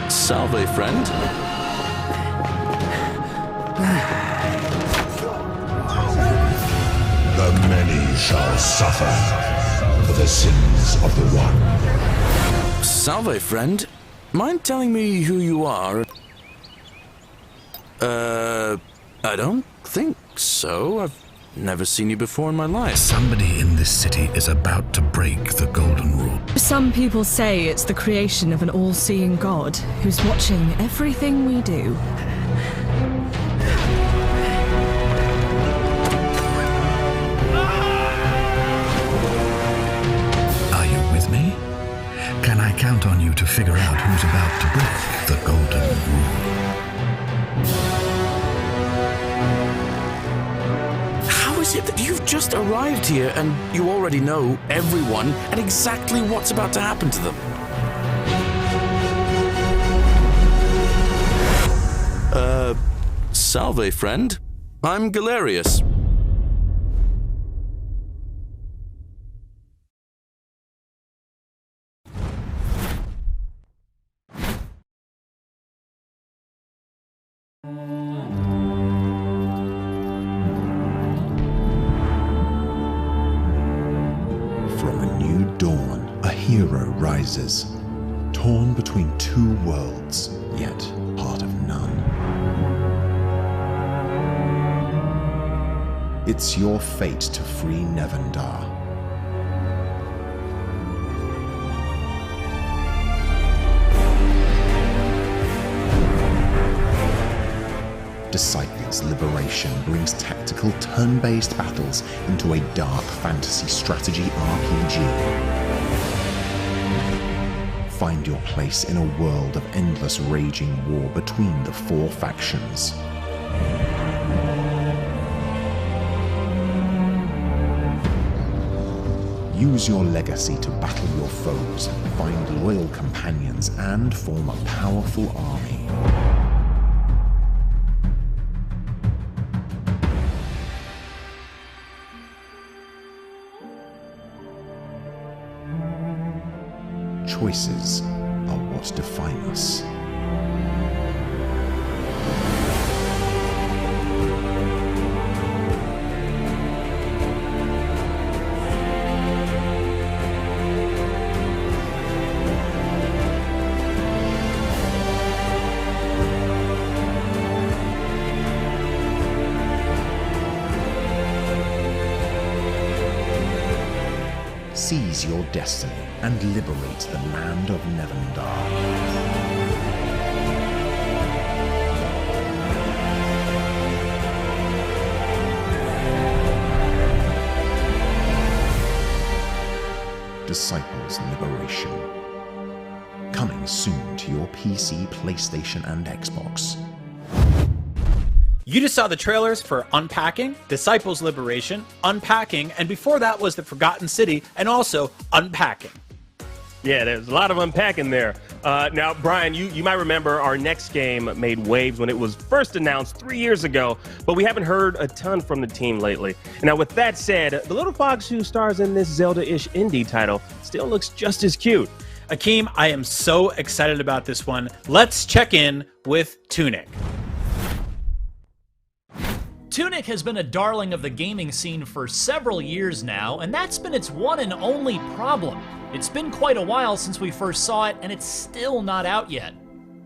Speaker 10: Salve, friend.
Speaker 4: The many shall suffer for the sins of the one.
Speaker 10: Salve, friend. Mind telling me who you are? I don't think so. I've never seen you before in my life.
Speaker 4: Somebody in this city is about to break the golden rule.
Speaker 5: Some people say it's the creation of an all-seeing God who's watching everything we do.
Speaker 4: Are you with me? Can I count on you to figure out who's about to break the golden rule?
Speaker 10: How is it that you've just arrived here and you already know everyone and exactly what's about to happen to them? Salve, friend. I'm Galerius.
Speaker 4: From a new dawn, a hero rises, torn between two worlds, yet part of none. It's your fate to free Nevendar. Disciples Liberation brings tactical turn-based battles into a dark fantasy strategy RPG. Find your place in a world of endless raging war between the four factions. Use your legacy to battle your foes, find loyal companions, and form a powerful army. Choices are what define us. Seize your destiny and liberate the land of Nevendar. Disciples Liberation. Coming soon to your PC, PlayStation, and Xbox.
Speaker 6: You just saw the trailers for Unpacking, Disciples Liberation, Unpacking, and before that was The Forgotten City, and also Unpacking.
Speaker 3: Yeah, there's a lot of unpacking there. Now, Brian, you might remember our next game made waves when it was first announced 3 years ago, but we haven't heard a ton from the team lately. Now, with that said, the little fox who stars in this Zelda-ish indie title still looks just as cute.
Speaker 6: Akeem, I am so excited about this one. Let's check in with Tunic.
Speaker 20: Tunic has been a darling of the gaming scene for several years now, and that's been its one and only problem. It's been quite a while since we first saw it, and it's still not out yet.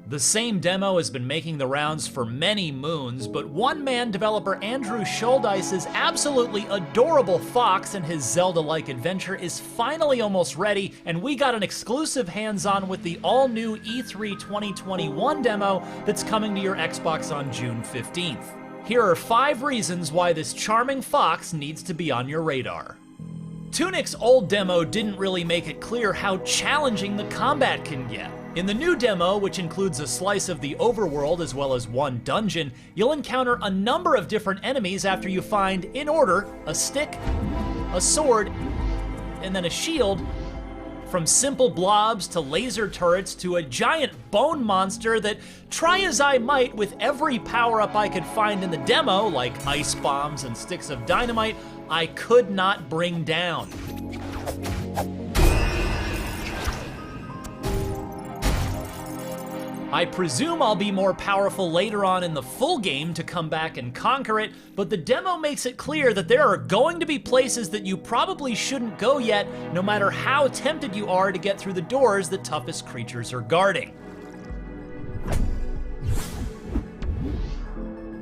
Speaker 20: The same demo has been making the rounds for many moons, but one-man developer Andrew Schuldeis's absolutely adorable fox and his Zelda-like adventure is finally almost ready, and we got an exclusive hands-on with the all-new E3 2021 demo that's coming to your Xbox on June 15th. Here are 5 reasons why this charming fox needs to be on your radar. Tunic's old demo didn't really make it clear how challenging the combat can get. In the new demo, which includes a slice of the overworld as well as one dungeon, you'll encounter a number of different enemies after you find, in order, a stick, a sword, and then a shield. From simple blobs to laser turrets to a giant bone monster that, try as I might with every power-up I could find in the demo, like ice bombs and sticks of dynamite, I could not bring down. I presume I'll be more powerful later on in the full game to come back and conquer it, but the demo makes it clear that there are going to be places that you probably shouldn't go yet, no matter how tempted you are to get through the doors the toughest creatures are guarding.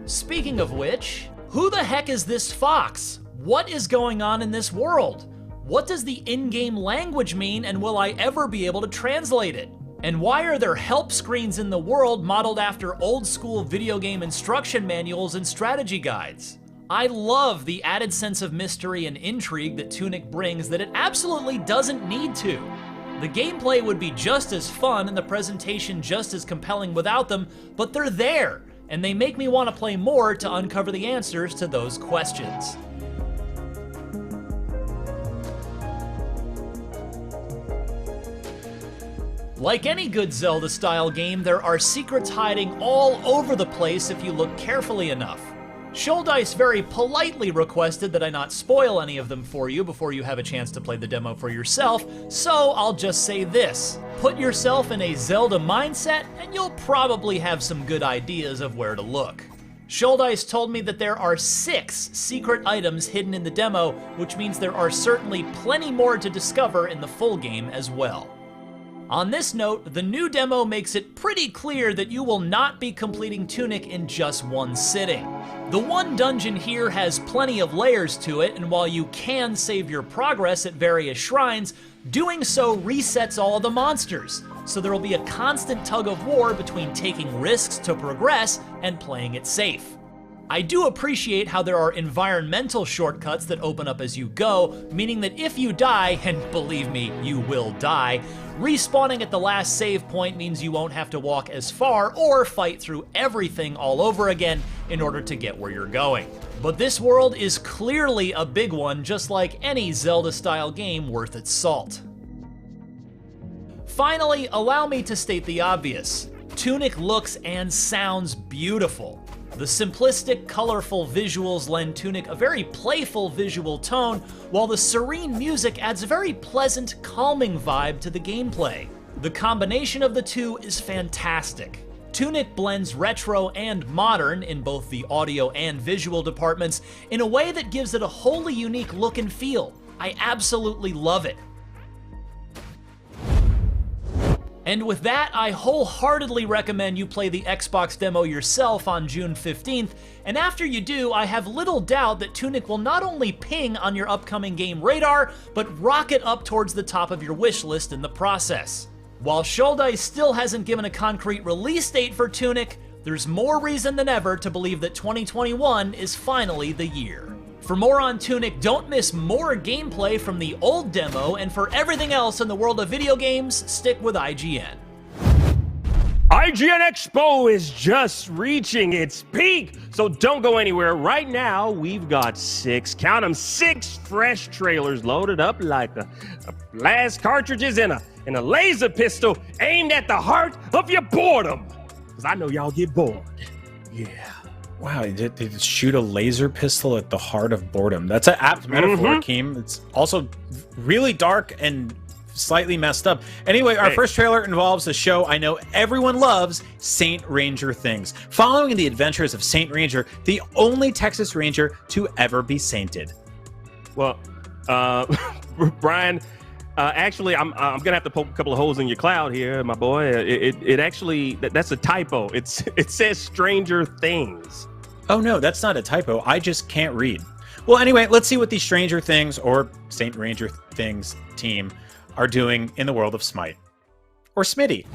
Speaker 20: Speaking of which, who the heck is this fox? What is going on in this world? What does the in-game language mean, and will I ever be able to translate it? And why are there help screens in the world modeled after old-school video game instruction manuals and strategy guides? I love the added sense of mystery and intrigue that Tunic brings that it absolutely doesn't need to. The gameplay would be just as fun and the presentation just as compelling without them, but they're there, and they make me want to play more to uncover the answers to those questions. Like any good Zelda-style game, there are secrets hiding all over the place if you look carefully enough. Shouldice very politely requested that I not spoil any of them for you before you have a chance to play the demo for yourself, so I'll just say this. Put yourself in a Zelda mindset, and you'll probably have some good ideas of where to look. Shouldice told me that there are 6 secret items hidden in the demo, which means there are certainly plenty more to discover in the full game as well. On this note, the new demo makes it pretty clear that you will not be completing Tunic in just one sitting. The one dungeon here has plenty of layers to it, and while you can save your progress at various shrines, doing so resets all of the monsters, so there will be a constant tug of war between taking risks to progress and playing it safe. I do appreciate how there are environmental shortcuts that open up as you go, meaning that if you die, and believe me, you will die, respawning at the last save point means you won't have to walk as far or fight through everything all over again in order to get where you're going. But this world is clearly a big one, just like any Zelda-style game worth its salt. Finally, allow me to state the obvious. Tunic looks and sounds beautiful. The simplistic, colorful visuals lend Tunic a very playful visual tone, while the serene music adds a very pleasant, calming vibe to the gameplay. The combination of the two is fantastic. Tunic blends retro and modern in both the audio and visual departments in a way that gives it a wholly unique look and feel. I absolutely love it. And with that, I wholeheartedly recommend you play the Xbox demo yourself on June 15th, and after you do, I have little doubt that Tunic will not only ping on your upcoming game radar, but rocket up towards the top of your wish list in the process. While Shouldice still hasn't given a concrete release date for Tunic, there's more reason than ever to believe that 2021 is finally the year. For more on Tunic, don't miss more gameplay from the old demo, and for everything else in the world of video games, stick with IGN.
Speaker 3: IGN Expo is just reaching its peak, so don't go anywhere. Right now, we've got 6, count them, 6 fresh trailers loaded up like a blast cartridges in a laser pistol aimed at the heart of your boredom. Because I know y'all get bored. Yeah.
Speaker 6: Wow, they shoot a laser pistol at the heart of boredom. That's an apt metaphor, Keem. It's also really dark and slightly messed up. Anyway, our first trailer involves a show I know everyone loves, Saint Ranger Things. Following the adventures of Saint Ranger, the only Texas Ranger to ever be sainted.
Speaker 3: Well, Brian, actually, I'm gonna have to poke a couple of holes in your cloud here, my boy. It actually, that's a typo. It says Stranger Things.
Speaker 6: Oh no, that's not a typo. I just can't read. Well, anyway, let's see what the Stranger Things or Saint Ranger Things team are doing in the world of Smite. Or Smitty.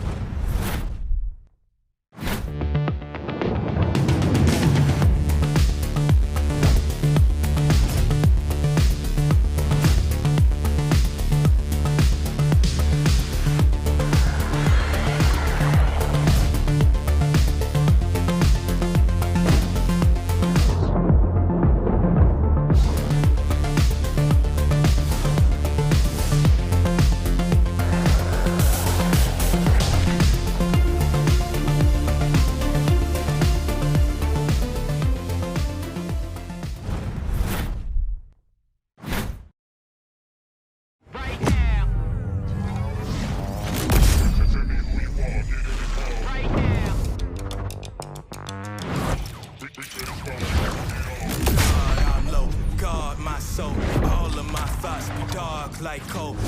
Speaker 7: spark like cold. Up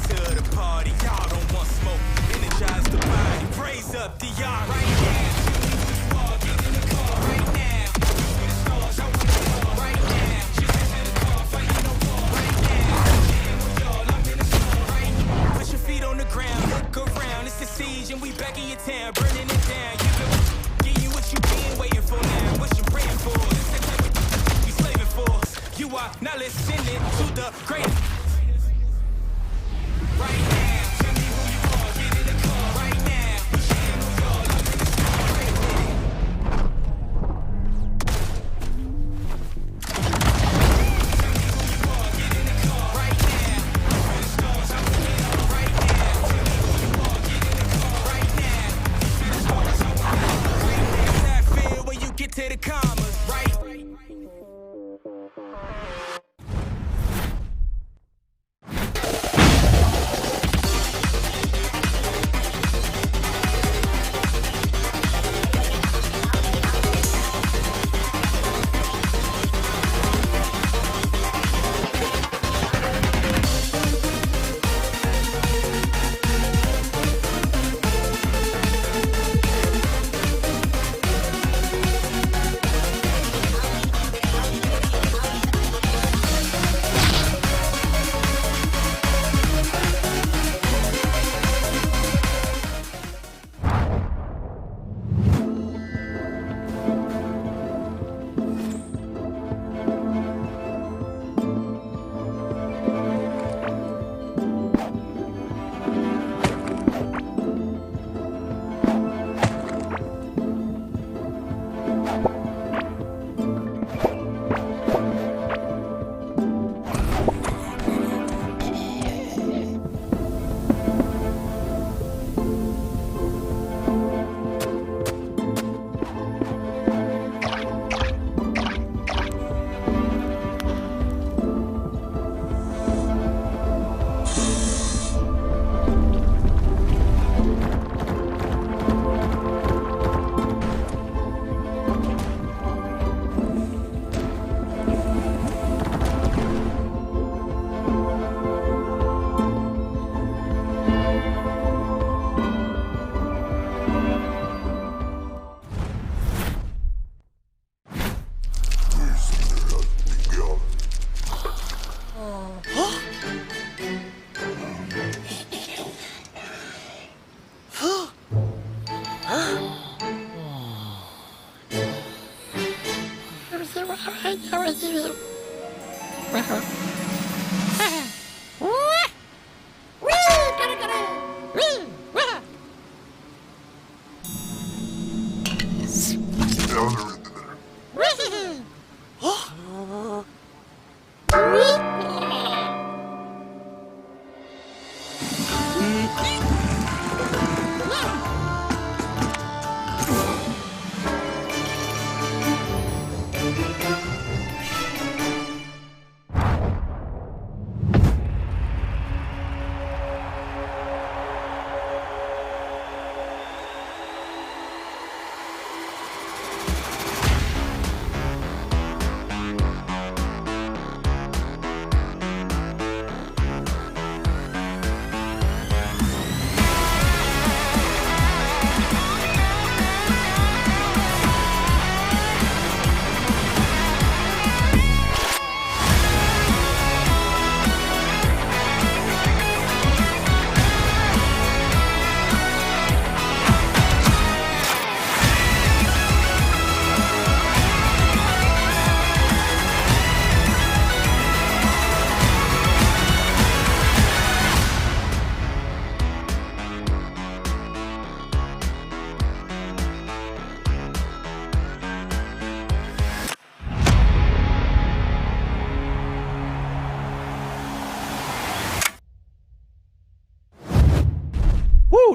Speaker 7: to the party, y'all don't want smoke. Energize the body, praise up the yard right now. Get in the car right now. The stars, I want it all right now. Just in the car, fighting no war right now. With y'all, I'm in the store right now. Put your feet on the ground, look around. It's the siege and we back in your town, burning it down. You can give you what you been waiting for now. What you praying for? This the type of we slaving for. You are now listening to the greatest. Right now, tell me who you are. Get in the car right now. We shitting on y'all. I'm in the store right now. Tell me who you are. Get in the car right now. For the stars, I'm in it right now. Tell me who you are. Get in the car right now. For the stars, I'm in it right now. That's how I feel when you get to the commas, right?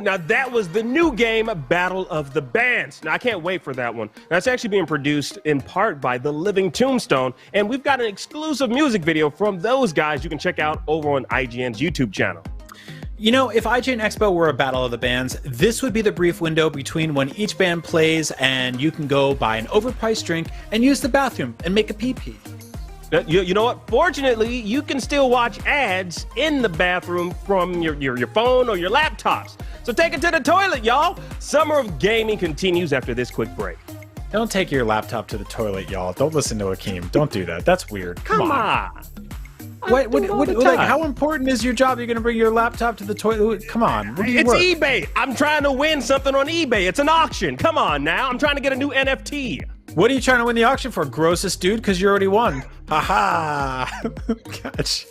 Speaker 3: Now that was the new game, Battle of the Bands. Now I can't wait for that one. That's actually being produced in part by The Living Tombstone, and we've got an exclusive music video from those guys you can check out over on IGN's YouTube channel.
Speaker 6: You know, if IGN Expo were a battle of the bands, this would be the brief window between when each band plays and you can go buy an overpriced drink and use the bathroom and make a pee-pee.
Speaker 3: You know what? Fortunately, you can still watch ads in the bathroom from your phone or your laptops. So take it to the toilet, y'all. Summer of Gaming continues after this quick break.
Speaker 6: Don't take your laptop to the toilet, y'all. Don't listen to Akeem. Don't do that. That's weird.
Speaker 3: Come on.
Speaker 6: What, like, how important is your job? You're going to bring your laptop to the toilet? Come on.
Speaker 3: It's eBay. I'm trying to win something on eBay. It's an auction. Come on now. I'm trying to get a new NFT.
Speaker 6: What are you trying to win the auction for? Grossest dude? Because you already won. Ha-ha. Catch.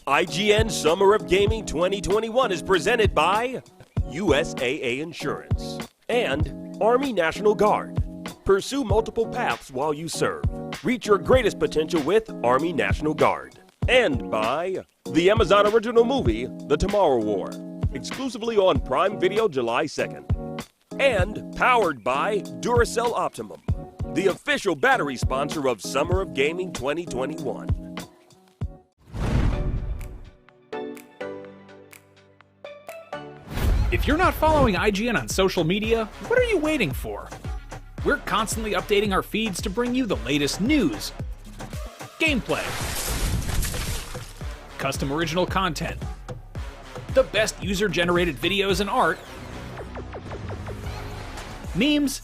Speaker 3: IGN Summer of Gaming 2021 is presented by USAA Insurance and Army National Guard. Pursue multiple paths while you serve. Reach your greatest potential with Army National Guard. And by the Amazon original movie, The Tomorrow War, exclusively on Prime Video July 2nd. And powered by Duracell Optimum, the official battery sponsor of Summer of Gaming 2021.
Speaker 1: If you're not following IGN on social media, what are you waiting for? We're constantly updating our feeds to bring you the latest news, gameplay, custom original content, the best user-generated videos and art, memes,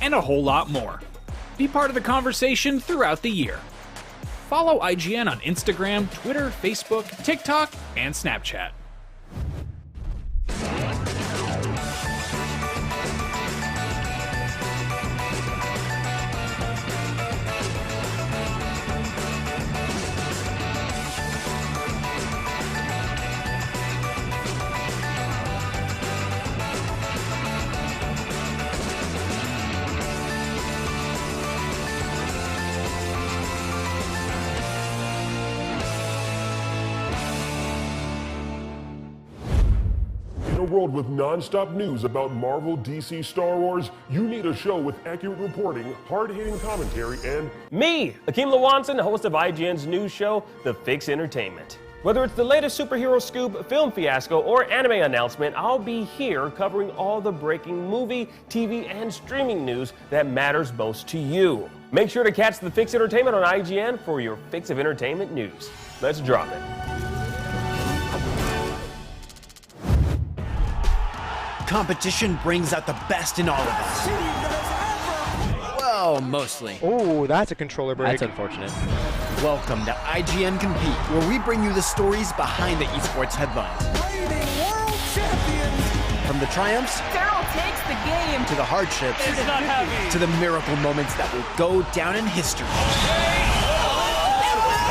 Speaker 1: and a whole lot more. Be part of the conversation throughout the year. Follow IGN on Instagram, Twitter, Facebook, TikTok, and Snapchat.
Speaker 14: In a world with non-stop news about Marvel, DC, Star Wars, you need a show with accurate reporting, hard-hitting commentary, and
Speaker 3: me, Akeem Lawanson, host of IGN's news show, The Fix Entertainment. Whether it's the latest superhero scoop, film fiasco, or anime announcement, I'll be here covering all the breaking movie, TV, and streaming news that matters most to you. Make sure to catch The Fix Entertainment on IGN for your fix of entertainment news. Let's drop it.
Speaker 13: Competition brings out the best in all of us. Well, mostly.
Speaker 17: Oh, that's a controller break.
Speaker 13: That's unfortunate. Welcome to IGN Compete, where we bring you the stories behind the esports headlines.
Speaker 7: Reigning world champions.
Speaker 13: From the triumphs
Speaker 12: Daryl takes the game
Speaker 13: to the hardships
Speaker 12: It's not heavy.
Speaker 13: to the miracle moments that will go down in history.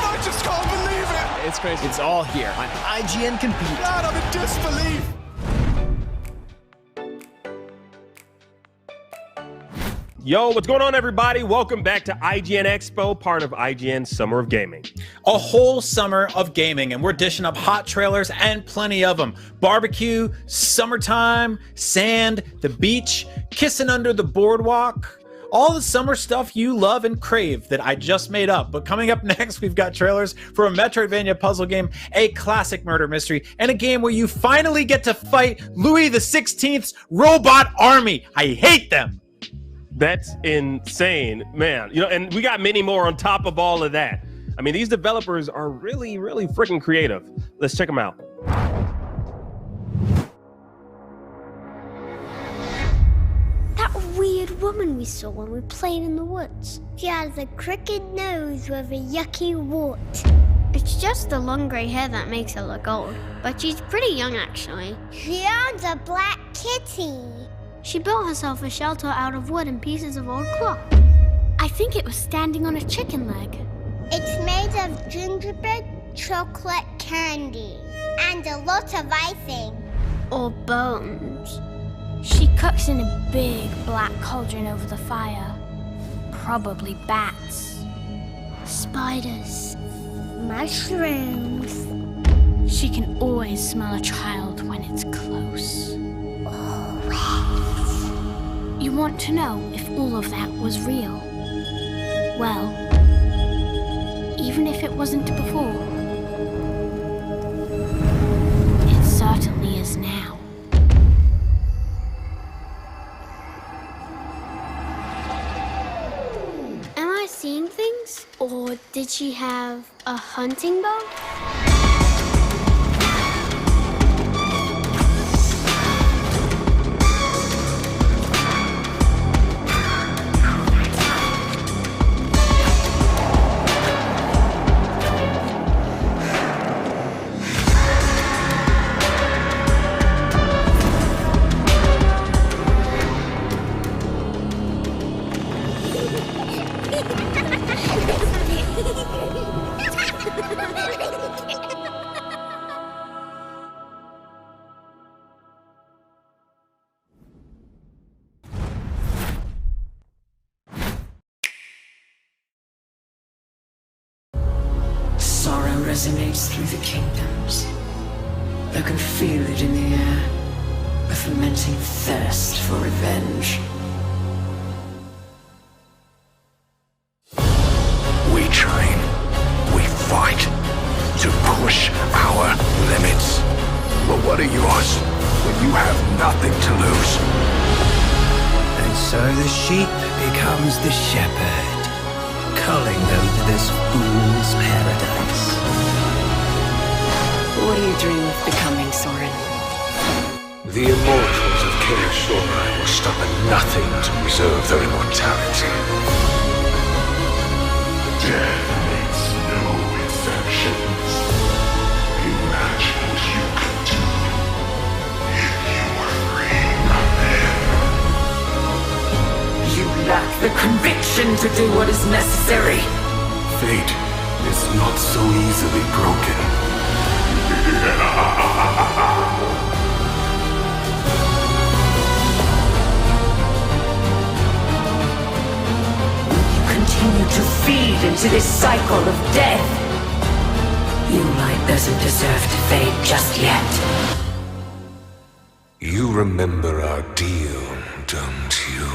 Speaker 7: I just can't believe it.
Speaker 13: It's crazy. It's all here on IGN Compete.
Speaker 7: God, I'm in disbelief.
Speaker 3: Yo, what's going on, everybody? Welcome back to IGN Expo, part of IGN Summer of Gaming.
Speaker 6: A whole summer of gaming, and we're dishing up hot trailers and plenty of them. Barbecue, summertime, sand, the beach, kissing under the boardwalk. All the summer stuff you love and crave that I just made up. But coming up next, we've got trailers for a Metroidvania puzzle game, a classic murder mystery, and a game where you finally get to fight Louis XVI's robot army. I hate them.
Speaker 3: That's insane, man. You know, and we got many more on top of all of that. I mean, these developers are really, really freaking creative. Let's check them out.
Speaker 22: That weird woman we saw when we played in the woods. She has a crooked nose with a yucky wart. It's just the long grey hair that makes her look old. But she's pretty young, actually. She owns a black kitty. She built herself a shelter out of wood and pieces of old cloth. I think it was standing on a chicken leg. It's made of gingerbread chocolate candy and a lot of icing. Or bones. She cooks in a big black cauldron over the fire. Probably bats. Spiders. Mushrooms. She can always smell a child when it's close. You want to know if all of that was real? Well, even if it wasn't before, it certainly is now. she have a hunting bow?
Speaker 8: Sorrow resonates through the kingdoms. Thou can feel it in the air, a fermenting thirst for revenge.
Speaker 10: We train, we fight, to push our limits. But what are yours when you have nothing to lose?
Speaker 17: And so the sheep becomes the shepherd, culling them to this fool's paradise.
Speaker 8: What do you dream of becoming, Soren?
Speaker 10: The immortals of Chernobylite will stop at nothing to preserve their immortality.
Speaker 14: Death makes no exceptions. Imagine what you could do if you were freeing them.
Speaker 8: You lack the conviction to do what is necessary.
Speaker 10: Fate is not so easily broken.
Speaker 8: Continue to feed into this cycle of death. Light doesn't deserve to fade just yet.
Speaker 10: You remember our deal, don't you?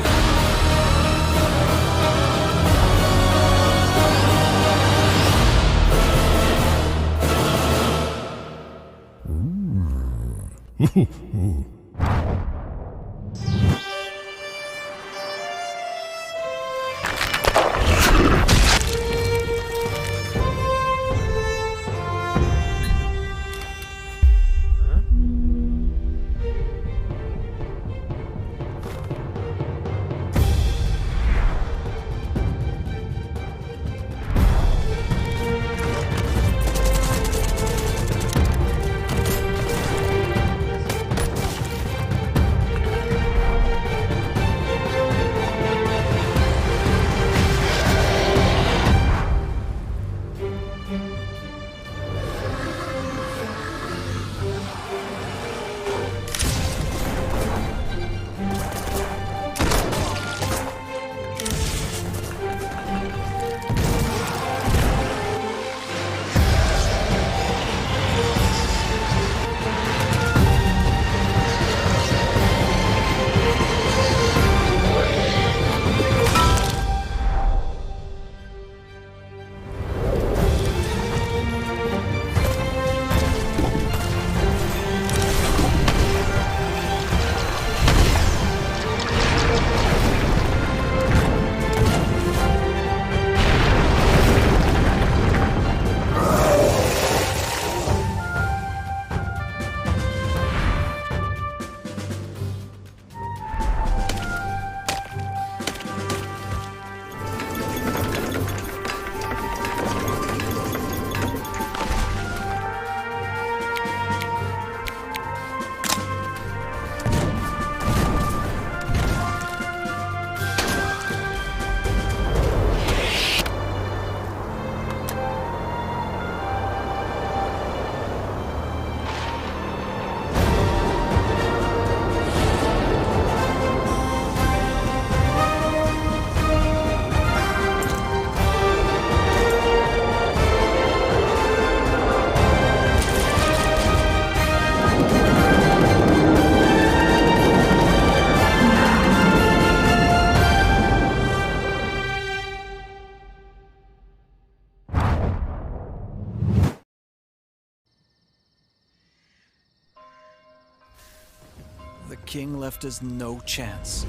Speaker 2: The king left us no chance.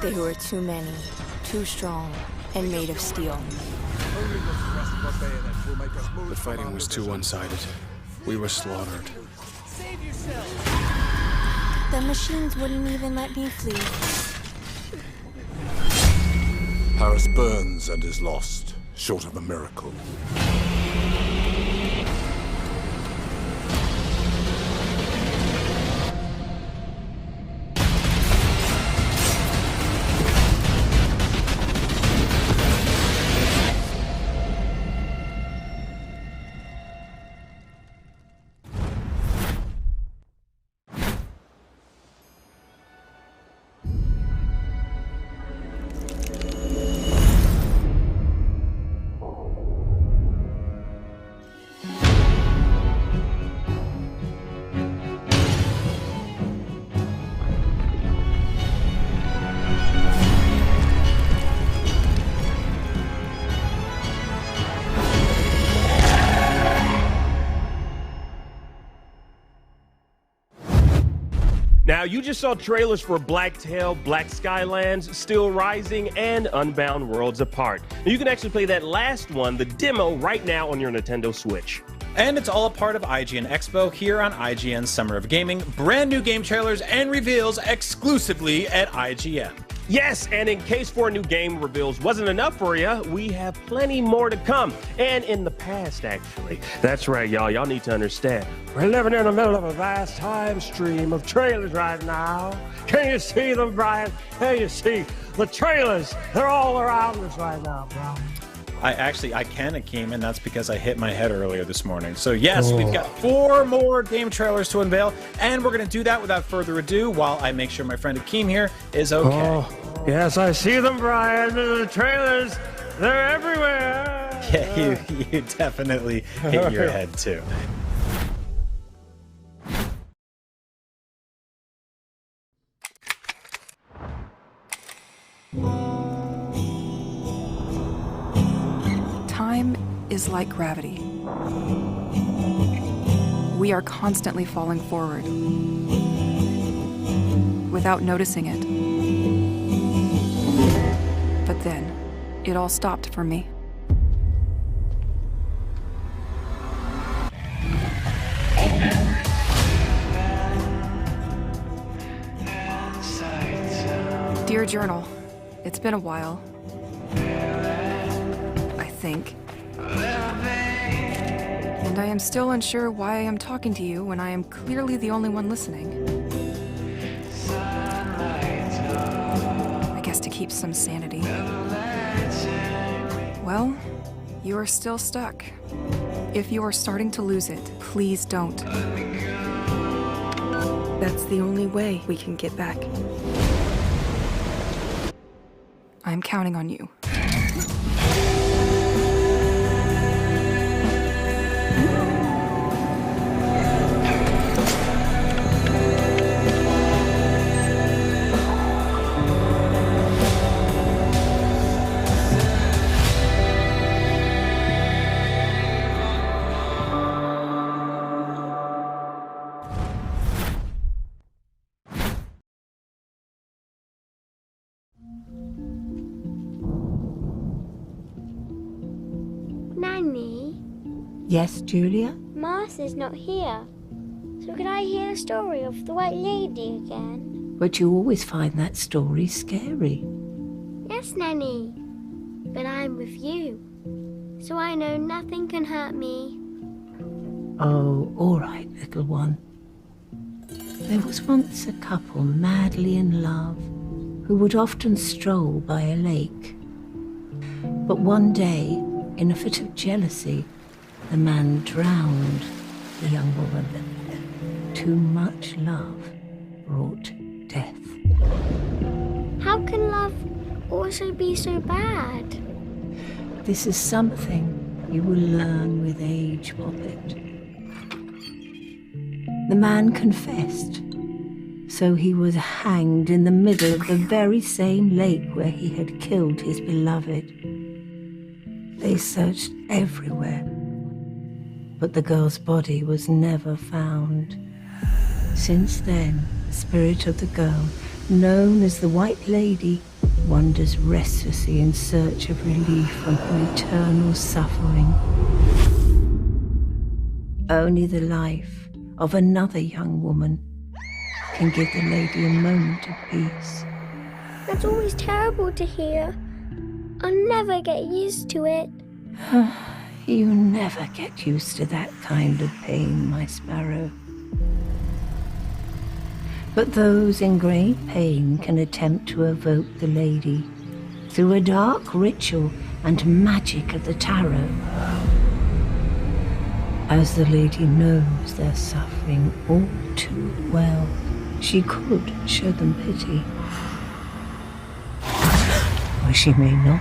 Speaker 23: They were too many, too strong.
Speaker 9: and made of steel.
Speaker 11: The fighting was too one-sided. We were slaughtered.
Speaker 9: The machines wouldn't even let me flee.
Speaker 10: Paris burns and is lost, short of a miracle.
Speaker 3: Now, you just saw trailers for Blacktail, Black Skylands, Still Rising, and Unbound Worlds Apart. Now, you can actually play that last one, the demo, right now on your Nintendo Switch.
Speaker 6: And it's all a part of IGN Expo here on IGN Summer of Gaming. Brand new game trailers and reveals exclusively at IGN.
Speaker 3: Yes, and in case 4 new game reveals wasn't enough for you, we have plenty more to come. And in the past, actually. That's right, y'all. Y'all need to understand. We're living in the middle of a vast time stream of trailers right now. Can you see them, Brian? Can you see the trailers? They're all around us right now, bro.
Speaker 6: I can, Akeem, and that's because I hit my head earlier this morning. So yes, we've got 4 more game trailers to unveil, and we're going to do that without further ado while I make sure my friend Akeem here is okay.
Speaker 3: Oh, yes, I see them, Brian. The trailers, they're everywhere.
Speaker 6: Yeah, you definitely hit your head too.
Speaker 23: Time is like gravity. We are constantly falling forward without noticing it. But then, it all stopped for me. Dear Journal, it's been a while. I think. And I am still unsure why I am talking to you when I am clearly the only one listening. I guess to keep some sanity. Well, you are still stuck. If you are starting to lose it, please don't. That's the only way we can get back. I'm counting on you.
Speaker 22: Nanny?
Speaker 24: Yes, Julia?
Speaker 22: Martha's not here. So could I hear the story of the White Lady again?
Speaker 24: But you always find that story scary.
Speaker 22: Yes, Nanny. But I'm with you. So I know nothing can hurt me.
Speaker 24: Oh, all right, little one. There was once a couple madly in love who would often stroll by a lake. But one day, in a fit of jealousy, the man drowned the young woman. Too much love brought death.
Speaker 22: How can love also be so bad?
Speaker 24: This is something you will learn with age, Poppet. The man confessed, so he was hanged in the middle of the very same lake where he had killed his beloved. They searched everywhere, but the girl's body was never found. Since then, the spirit of the girl, known as the White Lady, wanders restlessly in search of relief from her eternal suffering. Only the life of another young woman can give the lady a moment of peace.
Speaker 22: That's always terrible to hear. I'll never get used to it.
Speaker 24: You never get used to that kind of pain, my sparrow. But those in great pain can attempt to evoke the lady through a dark ritual and magic of the tarot. As the lady knows their suffering all too well, she could show them pity. Or she may not.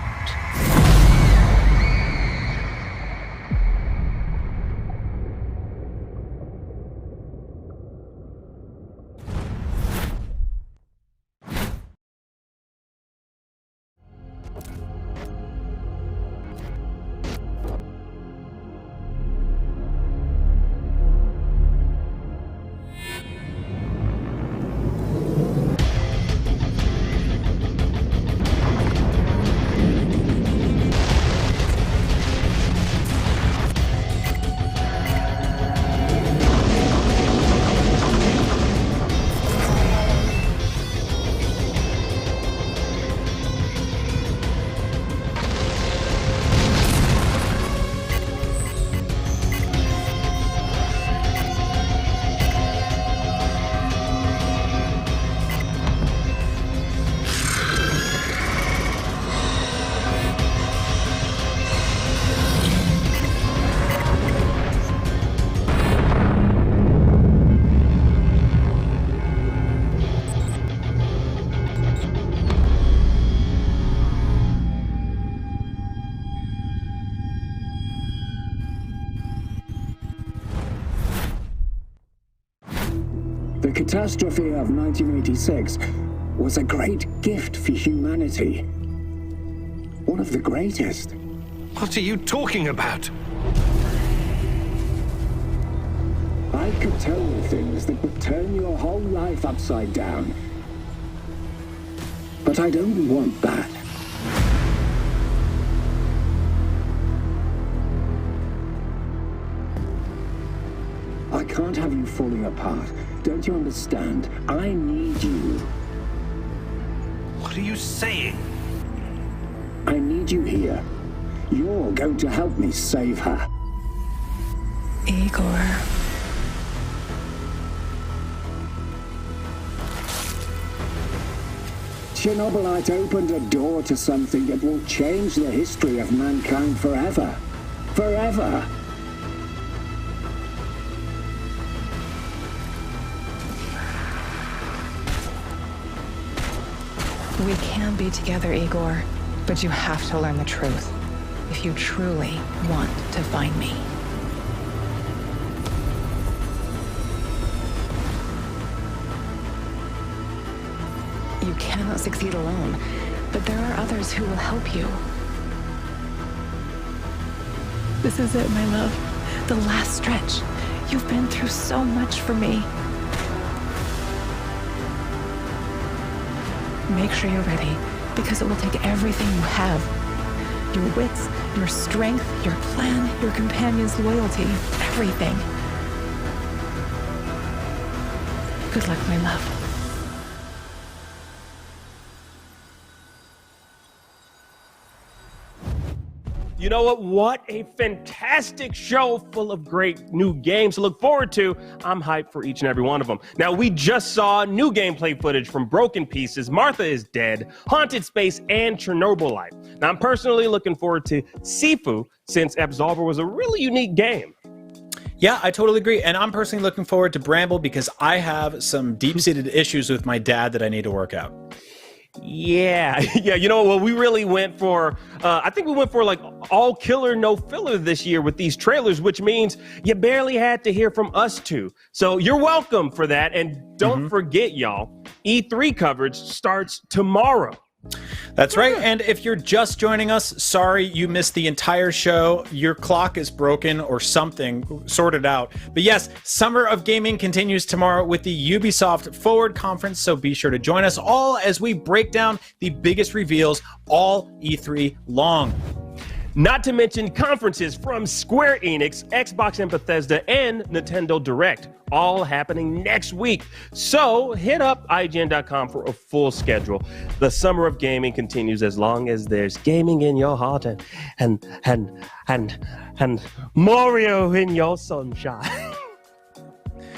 Speaker 15: The catastrophe of 1986 was a great gift for humanity. One of the greatest.
Speaker 10: What are you talking about?
Speaker 15: I could tell you things that would turn your whole life upside down. But I don't want that. I can't have you falling apart. Don't you understand? I need you.
Speaker 10: What are you saying?
Speaker 15: I need you here. You're going to help me save her.
Speaker 23: Igor.
Speaker 15: Chernobylite opened a door to something that will change the history of mankind forever. Forever.
Speaker 23: We can be together, Igor, but you have to learn the truth if you truly want to find me. You cannot succeed alone, but there are others who will help you. This is it, my love. The last stretch. You've been through so much for me. Make sure you're ready, because it will take everything you have. Your wits, your strength, your plan, your companion's loyalty, everything. Good luck, my love.
Speaker 3: You know what? What a fantastic show full of great new games to look forward to. I'm hyped for each and every one of them. Now, we just saw new gameplay footage from Broken Pieces, Martha is Dead, Haunted Space, and Chernobylite. Now, I'm personally looking forward to Sifu, since Absolver was a really unique game.
Speaker 6: Yeah, I totally agree. And I'm personally looking forward to Bramble because I have some deep-seated issues with my dad that I need to work out.
Speaker 3: Yeah, you know, well, we really went for, I think we went for like all killer, no filler this year with these trailers, which means you barely had to hear from us two. So you're welcome for that. And don't forget, y'all, E3 coverage starts tomorrow.
Speaker 6: That's right. And if you're just joining us, sorry you missed the entire show. Your clock is broken or something. Sort it out. But yes, Summer of Gaming continues tomorrow with the Ubisoft Forward Conference, so be sure to join us all as we break down the biggest reveals all E3 long.
Speaker 3: Not to mention conferences from Square Enix, Xbox and Bethesda, and Nintendo Direct, all happening next week. So hit up IGN.com for a full schedule. The Summer of Gaming continues as long as there's gaming in your heart and Mario in your sunshine.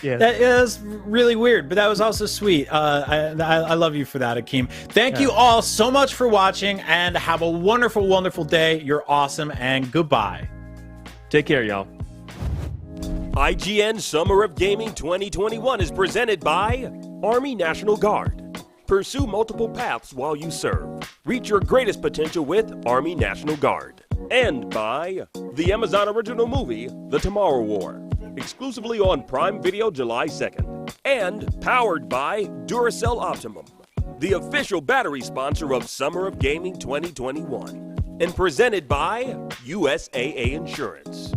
Speaker 6: Yeah. That is really weird, but that was also sweet. I love you for that, Akeem. Thank you all so much for watching, and have a wonderful, wonderful day. You're awesome, and goodbye.
Speaker 3: Take care, y'all. IGN Summer of Gaming 2021 is presented by Army National Guard. Pursue multiple paths while you serve. Reach your greatest potential with Army National Guard. And by the Amazon original movie, The Tomorrow War. Exclusively on Prime Video July 2nd. And powered by Duracell Optimum, the official battery sponsor of Summer of Gaming 2021. And presented by USAA Insurance.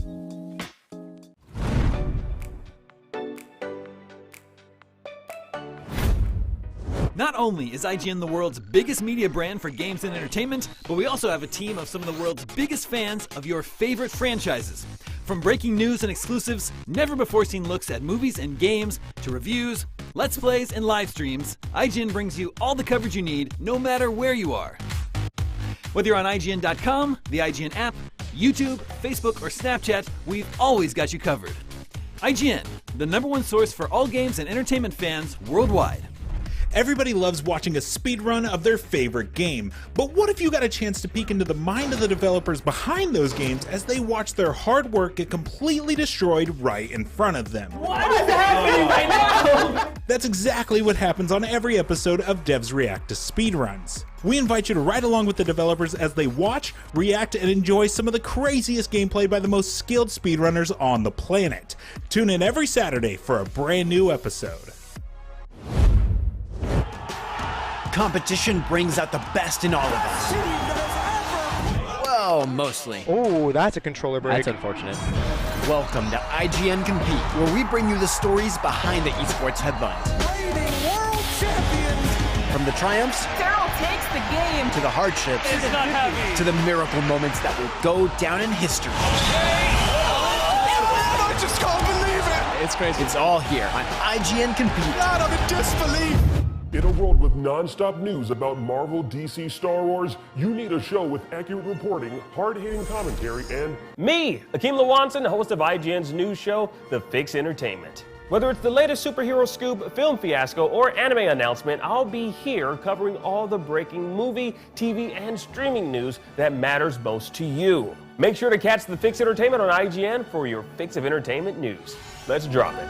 Speaker 2: Not only is IGN the world's biggest media brand for games and entertainment, but we also have a team of some of the world's biggest fans of your favorite franchises. From breaking news and exclusives, never-before-seen looks at movies and games, to reviews, let's plays, and live streams, IGN brings you all the coverage you need, no matter where you are. Whether you're on IGN.com, the IGN app, YouTube, Facebook, or Snapchat, we've always got you covered. IGN, the #1 source for all games and entertainment fans worldwide.
Speaker 16: Everybody loves watching a speedrun of their favorite game, but what if you got a chance to peek into the mind of the developers behind those games as they watch their hard work get completely destroyed right in front of them?
Speaker 12: What is happening right now?
Speaker 16: That's exactly what happens on every episode of Devs React to Speedruns. We invite you to ride along with the developers as they watch, react, and enjoy some of the craziest gameplay by the most skilled speedrunners on the planet. Tune in every Saturday for a brand new episode.
Speaker 13: Competition brings out the best in all of us. Well, mostly.
Speaker 18: Oh, that's a controller break.
Speaker 13: That's unfortunate. Welcome to IGN Compete, where we bring you the stories behind the esports headlines.
Speaker 12: Reigning world champions.
Speaker 13: From the triumphs
Speaker 12: Daryl takes the game
Speaker 13: to the hardships
Speaker 12: It's not heavy.
Speaker 13: to the miracle moments that will go down in history.
Speaker 12: I just can't believe it.
Speaker 13: It's crazy. It's all here on IGN Compete.
Speaker 12: Out of a disbelief.
Speaker 14: In a world with non-stop news about Marvel, DC, Star Wars, you need a show with accurate reporting, hard-hitting commentary, and
Speaker 3: me, Akeem Lawanson, host of IGN's news show, The Fix Entertainment. Whether it's the latest superhero scoop, film fiasco, or anime announcement, I'll be here covering all the breaking movie, TV, and streaming news that matters most to you. Make sure to catch The Fix Entertainment on IGN for your fix of entertainment news. Let's drop it.